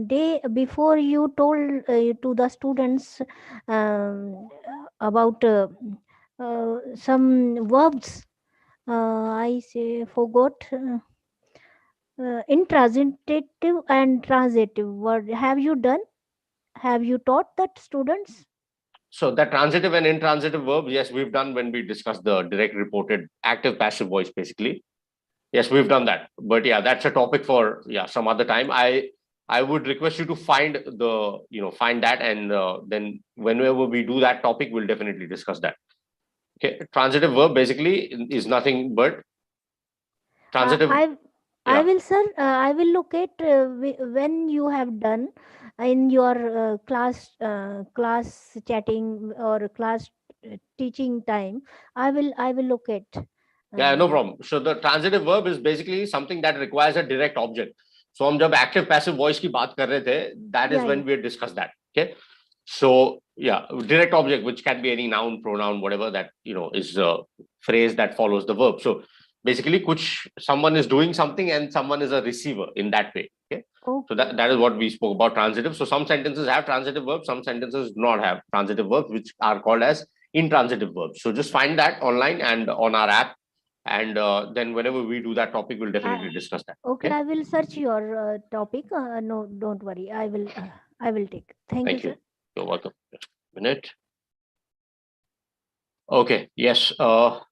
day before you told to the students about some verbs. I forgot intransitive and transitive. What have you done? Have you taught that students? So the transitive and intransitive verbs, yes, we've done when we discussed the direct reported active passive voice, basically. Yes, we've done that. But yeah, that's a topic for some other time. I would request you to find that, and then whenever we do that topic, we'll definitely discuss that. Okay, transitive verb basically is nothing but transitive. I will, sir. I will look at when you have done in your class chatting or class teaching time. I will look at. Yeah, no problem. So the transitive verb is basically something that requires a direct object. So हम जब active passive voice की बात कर रहे थे, that is when we discussed that. Okay. So yeah, direct object, which can be any noun, pronoun, whatever that is a phrase that follows the verb. So basically, someone is doing something and someone is a receiver in that way. Okay. So that is what we spoke about transitive. So some sentences have transitive verbs, some sentences do not have transitive verbs, which are called as intransitive verbs. So just find that online and on our app. And then whenever we do that topic, we'll definitely discuss that. Okay, I will search your topic. No, don't worry. I will take. Thank you, sir. You're welcome. Just a minute. Okay. Yes. What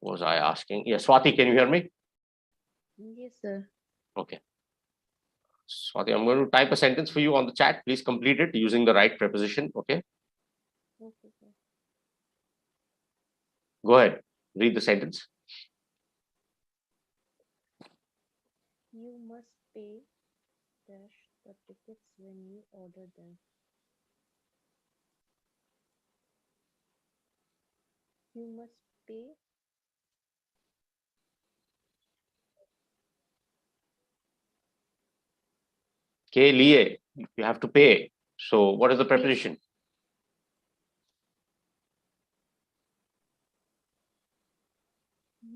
was I asking? Yes, Swati, can you hear me? Yes, sir. Okay. Swati, I'm going to type a sentence for you on the chat. Please complete it using the right preposition. Okay. Okay, sir. Go ahead. Read the sentence. You must pay the tickets when you order them. You must pay. Ke liye, you have to pay. So what is the preposition?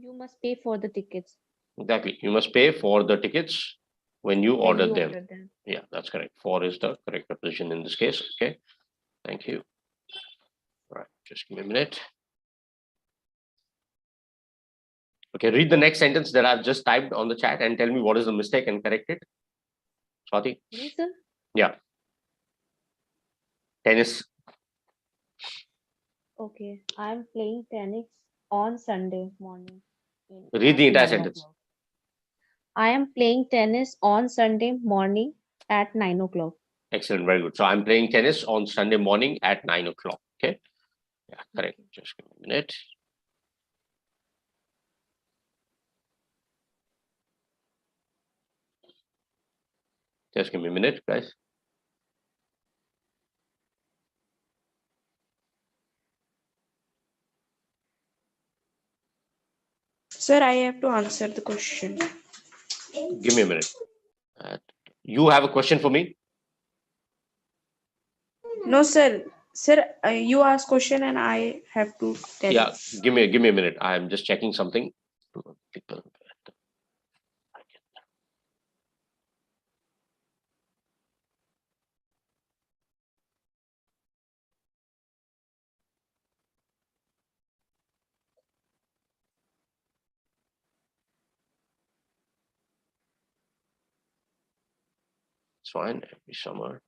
You must pay for the tickets. Exactly. You must pay for the tickets when you order them. Order them. Yeah, that's correct. For is the correct preposition in this case. Okay. Thank you. All right. Just give me a minute. Okay. Read the next sentence that I've just typed on the chat and tell me what is the mistake and correct it. Swati? Yes, sir. Yeah. Tennis. Okay. I'm playing tennis on Sunday morning. Read the entire sentence. I am playing tennis on Sunday morning at 9 o'clock. Excellent. Very good. So I'm playing tennis on Sunday morning at 9 o'clock. Okay. Yeah, correct. Just give me a minute. Just give me a minute, guys. Sir, I have to answer the question. Give me a minute. You have a question for me? No, sir. Sir, you ask question and I have to tell. Yeah, give me a minute. I'm just checking something. It's fine. Every summer.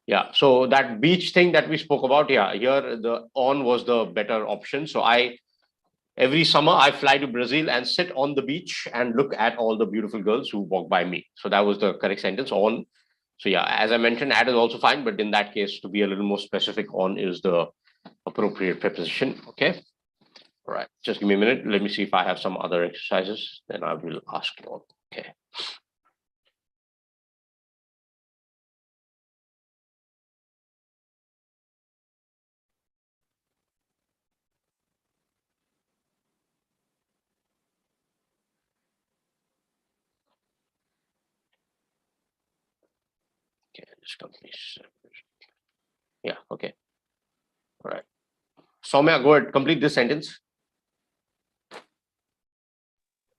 Yeah, so that beach thing that we spoke about, yeah, here the on was the better option. So every summer I fly to Brazil and sit on the beach and look at all the beautiful girls who walk by me. So that was the correct sentence, on. So yeah, as I mentioned, at is also fine, but in that case, to be a little more specific, on is the appropriate preposition. Okay. All right. Just give me a minute. Let me see if I have some other exercises. Then I will ask you all. Okay. Okay. This company. Yeah. Okay. All right. Soumya, go ahead. Complete this sentence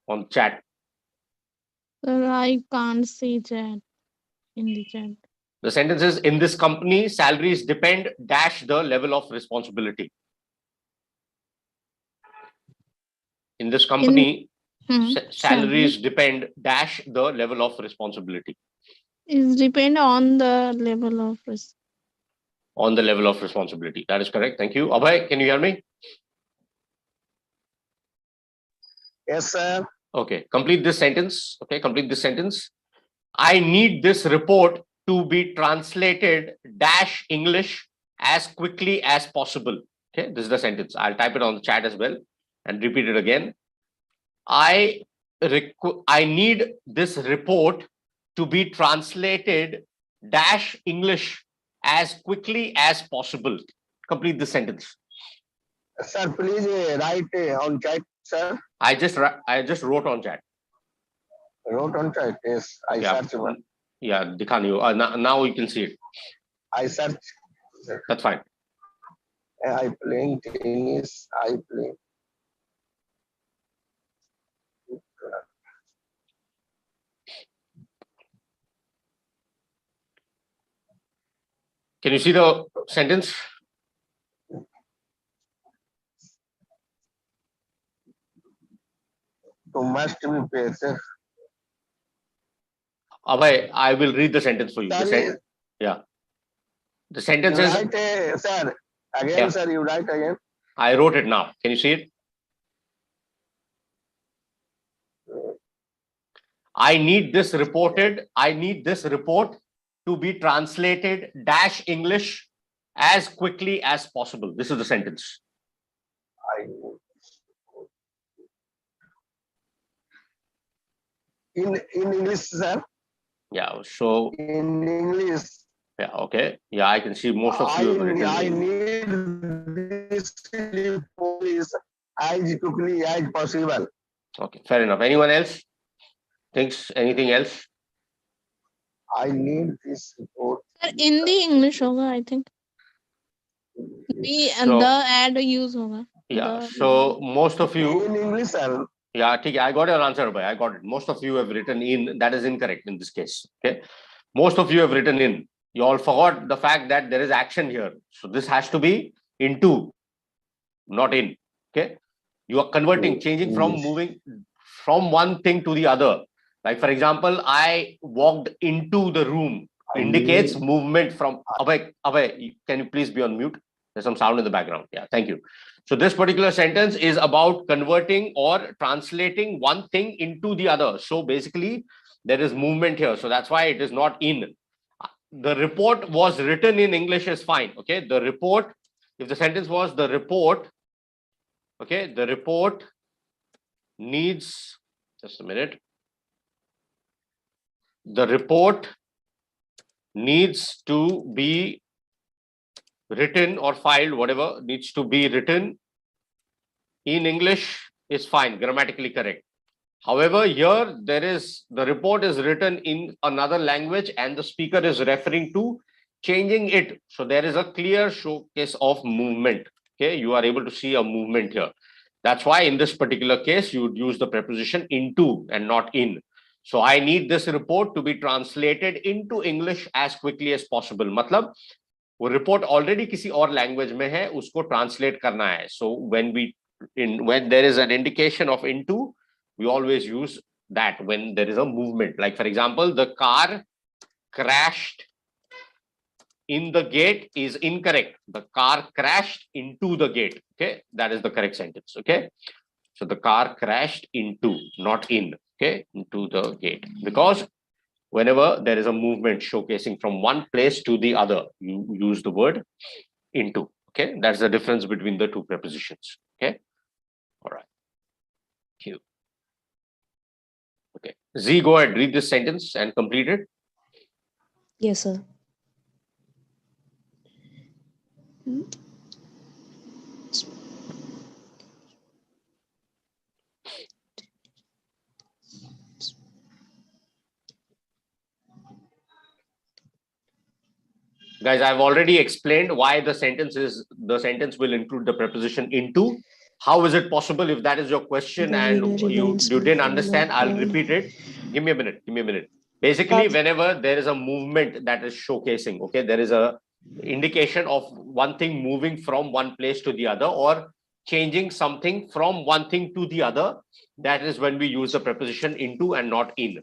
on chat. Sir, I can't see chat in the chat. The sentence is, in this company, salaries depend dash the level of responsibility. In this company, salaries depend dash the level of responsibility. It depend on the level of risk. On the level of responsibility. That is correct. Thank you. Abhay, can you hear me? Yes, sir. Okay. Complete this sentence. Okay. Complete this sentence. I need this report to be translated dash English as quickly as possible. Okay. This is the sentence. I'll type it on the chat as well and repeat it again. I need this report to be translated dash English as quickly as possible. Complete the sentence. Sir, please write on chat, sir. I just wrote on chat. Wrote on chat. Yes, I search one. Yeah, dikhani. Now you can see it. I search. That's fine. I playing tennis. I play. Can you see the sentence? You must be patient. Abhay, I will read the sentence for you. Yeah. The sentence is. Write, sir. Again, yeah. Sir, you write again. I wrote it now. Can you see it? I need this report to be translated dash English as quickly as possible. This is the sentence. In English, sir? Yeah, so in English. Yeah, okay. Yeah, I can see most of you have written. I need this report as quickly as possible. Okay, fair enough. Anyone else thinks anything else? I need this report. Sir, in the English hoga, I think. The add use hoga. Yeah, so most of you. In English, sir. Yeah, I got your answer, but I got it. Most of you have written in. That is incorrect in this case. Okay, most of you have written in. You all forgot the fact that there is action here. So this has to be into, not in. Okay, you are converting, changing from moving from one thing to the other. Like for example, I walked into the room. Indicates movement from. Abhay, can you please be on mute? There's some sound in the background. Yeah, thank you. So this particular sentence is about converting or translating one thing into the other. So basically, there is movement here. So that's why it is not in. The report was written in English is fine. Okay, the report, if the sentence was the report, okay, the report needs, just a minute. The report needs to be written or filed, whatever needs to be written in English is fine, grammatically correct. However, here the report is written in another language and the speaker is referring to changing it. So there is a clear showcase of movement. Okay, you are able to see a movement here. That's why in this particular case, you would use the preposition into and not in. So I need this report to be translated into English as quickly as possible. Matlab, वो report already किसी और language में है, उसको translate करना है. So when there is an indication of into, we always use that when there is a movement. Like for example, the car crashed in the gate is incorrect. The car crashed into the gate. Okay, that is the correct sentence. Okay, so the car crashed into, not in. Okay, into the gate, because whenever there is a movement showcasing from one place to the other, you use the word into. Okay, that's the difference between the two prepositions. Okay, all right. Q. Okay, Z, go ahead, read this sentence and complete it. Yes, sir. Guys, I've already explained why the sentence will include the preposition into. How is it possible? If that is your question and you didn't understand, I'll repeat it. Give me a minute. Basically, whenever there is a movement that is showcasing, okay, there is a indication of one thing moving from one place to the other or changing something from one thing to the other, that is when we use the preposition into and not in.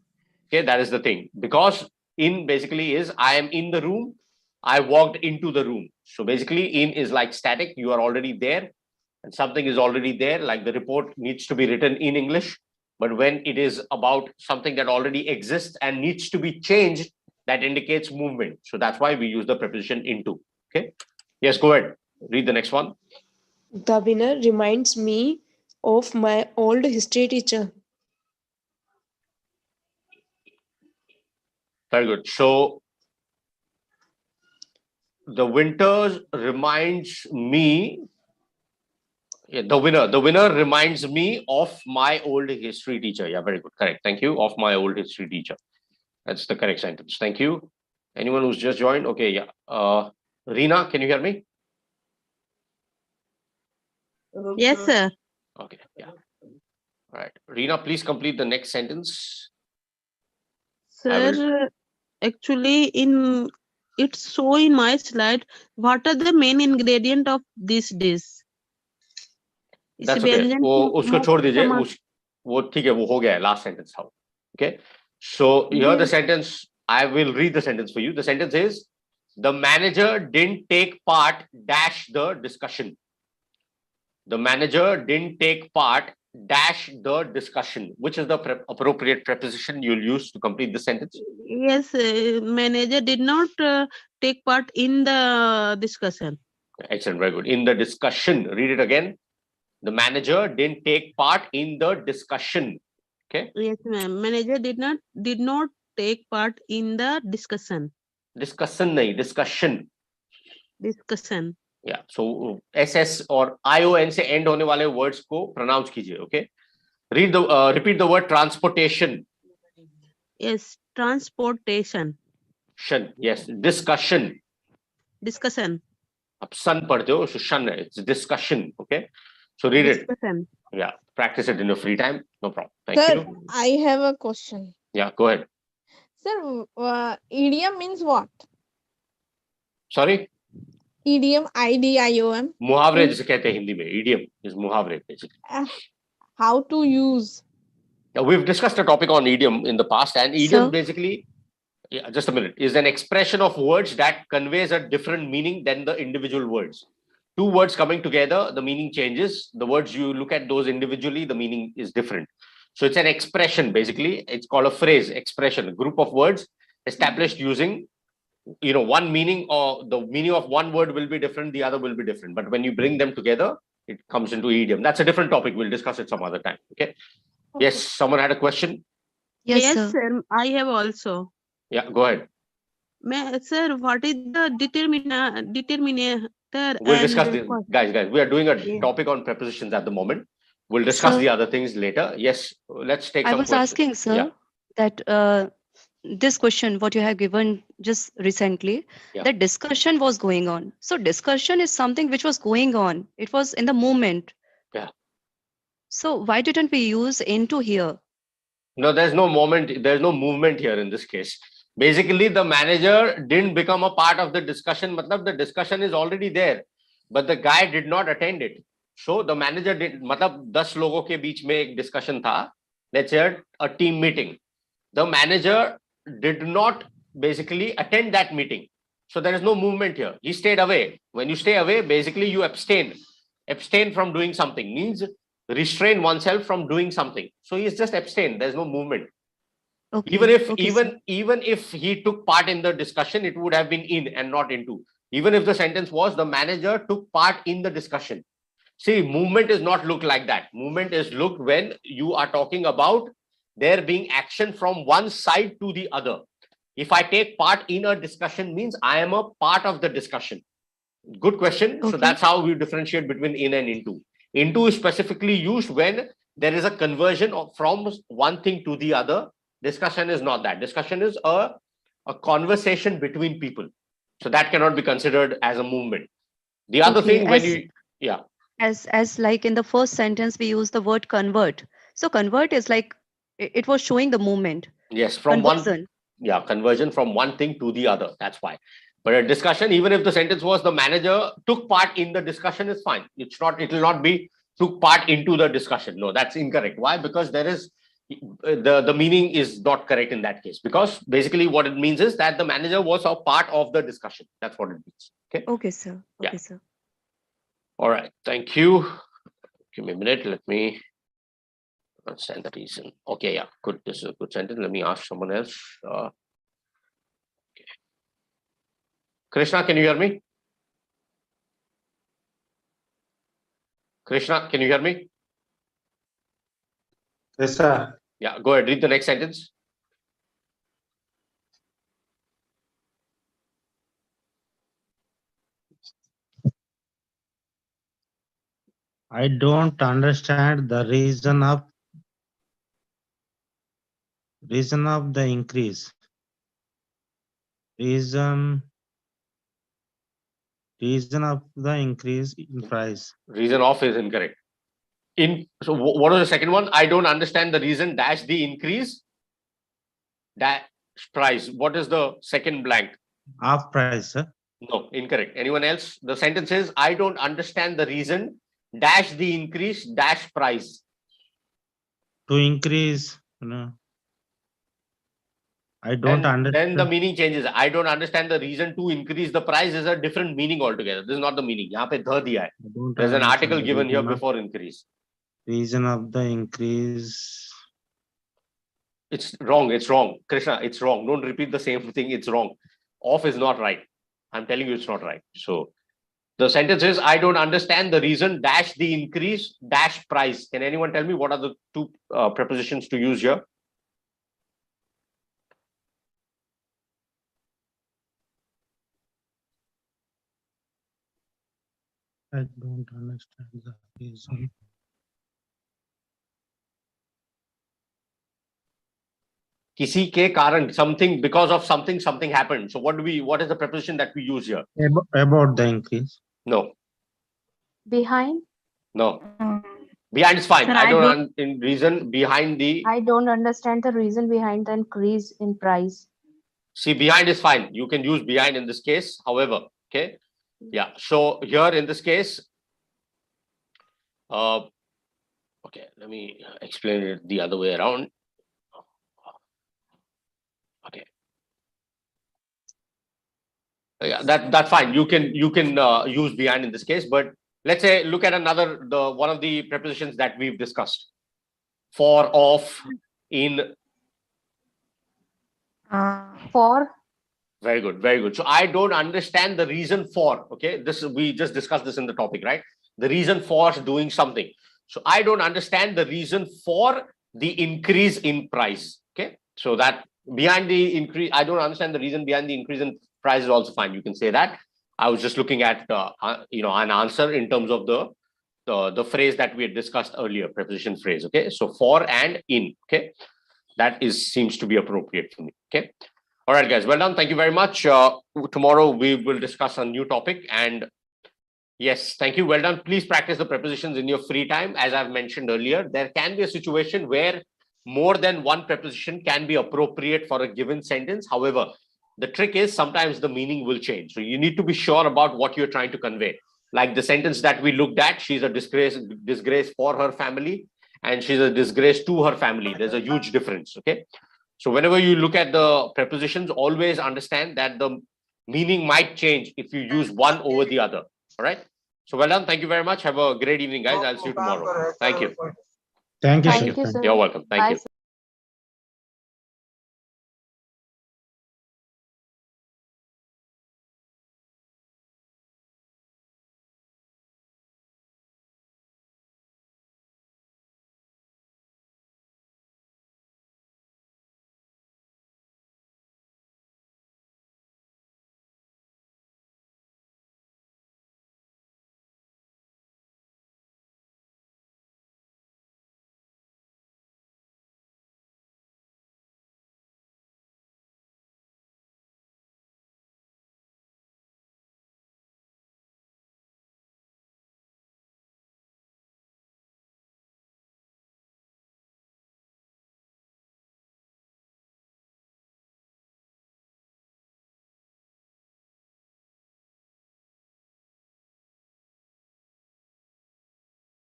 Okay, that is the thing. Because in basically is I am in the room, I walked into the room. So basically in is like static, you are already there and something is already there, like the report needs to be written in English. But when it is about something that already exists and needs to be changed, that indicates movement. So that's why we use the preposition into. Okay. Yes, go ahead. Read the next one. The winner reminds me of my old history teacher. Very good. So the winter reminds me, the winner reminds me of my old history teacher. Yeah, very good. Correct. Thank you. Of my old history teacher. That's the correct sentence. Thank you. Anyone who's just joined? Okay, yeah. Reena, can you hear me? Yes, sir. Okay, yeah. All right. Reena, please complete the next sentence. Sir, actually, it's so in my slide. What are the main ingredient of this dish? That's okay. वो उसको छोड़ दीजिए. वो ठीक है. वो हो गया है. Last sentence. How? Okay. So here the sentence. I will read the sentence for you. The sentence is: the manager didn't take part. Dash the discussion. The manager didn't take part. Dash the discussion. Which is the appropriate preposition you'll use to complete the sentence? Yes, manager did not take part in the discussion. Excellent, very good. In the discussion, read it again. The manager didn't take part in the discussion. Okay. Yes, ma'am. Manager did not take part in the discussion. Discussion, nahi, discussion. Discussion. Yeah. So SS or ION से end होने वाले words को pronounce कीजिए. Okay. Repeat the word transportation. Yes, transportation. Yes, discussion. Discussion. अब sun पढ़ते हो, so shan है. It's discussion. Okay. So read discussion. It. Yeah. Practice it in your free time. No problem. Thank Sir, you. I have a question. Yeah, go ahead. Sir, idiom means what? Sorry? Idiom, IDIOM. मुहावरे जिसे कहते हैं हिंदी में. Idiom is मुहावरे basically. How to use? Yeah, we've discussed a topic on idiom in the past, and idiom basically, yeah, just a minute, is an expression of words that conveys a different meaning than the individual words. Two words coming together, the meaning changes. The words you look at those individually, the meaning is different. So it's an expression basically. It's called a phrase, expression, a group of words established using, one meaning, or the meaning of one word will be different, the other will be different. But when you bring them together, it comes into idiom. That's a different topic. We'll discuss it some other time. Okay. Yes, someone had a question? Yes, sir. I have also. Yeah, go ahead. Sir, what is the determinator? We'll discuss this. Guys, we are doing a topic on prepositions at the moment. We'll discuss the other things later. Yes, let's take some questions. I was asking, sir, that this question, what you have given just recently, the discussion was going on. So discussion is something which was going on. It was in the moment. Yeah. So why didn't we use into here? No, there's no moment. There's no movement here in this case. Basically, the manager didn't become a part of the discussion. Matlab, the discussion is already there, but the guy did not attend it. So the manager did. Matlab, 10 लोगों के बीच में एक discussion था. Let's say a team meeting. The manager did not basically attend that meeting. So there is no movement here. He stayed away. When you stay away, basically you abstain. Abstain from doing something means restrain oneself from doing something. So he's just abstained. There's no movement. Okay. Even if he took part in the discussion, it would have been in and not into. Even if the sentence was the manager took part in the discussion. See, movement is not looked like that. Movement is looked when you are talking about there being action from one side to the other. If I take part in a discussion means I am a part of the discussion. Good question. Okay. So that's how we differentiate between in and into. Into is specifically used when there is a conversion from one thing to the other. Discussion is not that. Discussion is a conversation between people. So that cannot be considered as a movement. The other Okay, thing when you, yeah. As like in the first sentence, we use the word convert. So convert is like, it was showing the movement. Yes, from Conversion. conversion from one thing to the other. That's why. But a discussion, even if the sentence was the manager took part in the discussion, is fine. It's not, it will not be took part into the discussion. No, that's incorrect. Why? Because there is the meaning is not correct in that case. Because basically what it means is that the manager was a part of the discussion. That's what it means. Okay. Okay, sir. Okay, Yeah. sir. All right. Thank you. Give me a minute. Let me understand the reason. Okay. Yeah. Good. This is a good sentence. Let me ask someone else. Okay. Krishna, can you hear me? Krishna, can you hear me? Yes, sir. Yeah. Go ahead. Read the next sentence. I don't understand the reason of the increase. Reason of the increase in price. Reason of is incorrect. So what was the second one? I don't understand the reason dash the increase dash price. What is the second blank? Of price, sir. No, incorrect. Anyone else? The sentence is I don't understand the reason dash the increase dash price. To increase, I don't understand. Then the meaning changes. I don't understand the reason to increase the price is a different meaning altogether. This is not the meaning. Yahan pe dha diya hai. There's an article given here before increase. Reason of the increase. It's wrong. It's wrong. Krishna, it's wrong. Don't repeat the same thing. It's wrong. Off is not right. I'm telling you it's not right. So the sentence is I don't understand the reason dash the increase dash price. Can anyone tell me what are the two prepositions to use here? I don't understand the reason. Kisi ke karan, something, because of something happened. So what is the preposition that we use here? About the increase. No. Behind? No. Behind is fine. Sir, I don't reason behind the. I don't understand the reason behind the increase in price. See, behind is fine. You can use behind in this case. However, okay. Yeah. So here in this case, okay, let me explain it the other way around. Okay. Yeah, that's fine. You can use behind in this case, but let's say look at one of the prepositions that we've discussed. For, of, in. For. Very good, very good. So I don't understand the reason for. Okay, we just discussed this in the topic, right? The reason for doing something. So I don't understand the reason for the increase in price. Okay, so that behind the increase, I don't understand the reason behind the increase in price is also fine. You can say that. I was just looking at an answer in terms of the phrase that we had discussed earlier, preposition phrase. Okay, so for and in. Okay, that seems to be appropriate for me. Okay. All right, guys. Well done. Thank you very much. Tomorrow we will discuss a new topic. And yes, thank you. Well done. Please practice the prepositions in your free time. As I've mentioned earlier, there can be a situation where more than one preposition can be appropriate for a given sentence. However, the trick is sometimes the meaning will change. So you need to be sure about what you're trying to convey. Like the sentence that we looked at, she's a disgrace for her family, and she's a disgrace to her family. There's a huge difference. Okay. So whenever you look at the prepositions, always understand that the meaning might change if you use one over the other. All right. So well done. Thank you very much. Have a great evening, guys. I'll see you tomorrow. Thank you. Thank you, Thank you, sir. sir. You're welcome. Thank Bye, you. sir.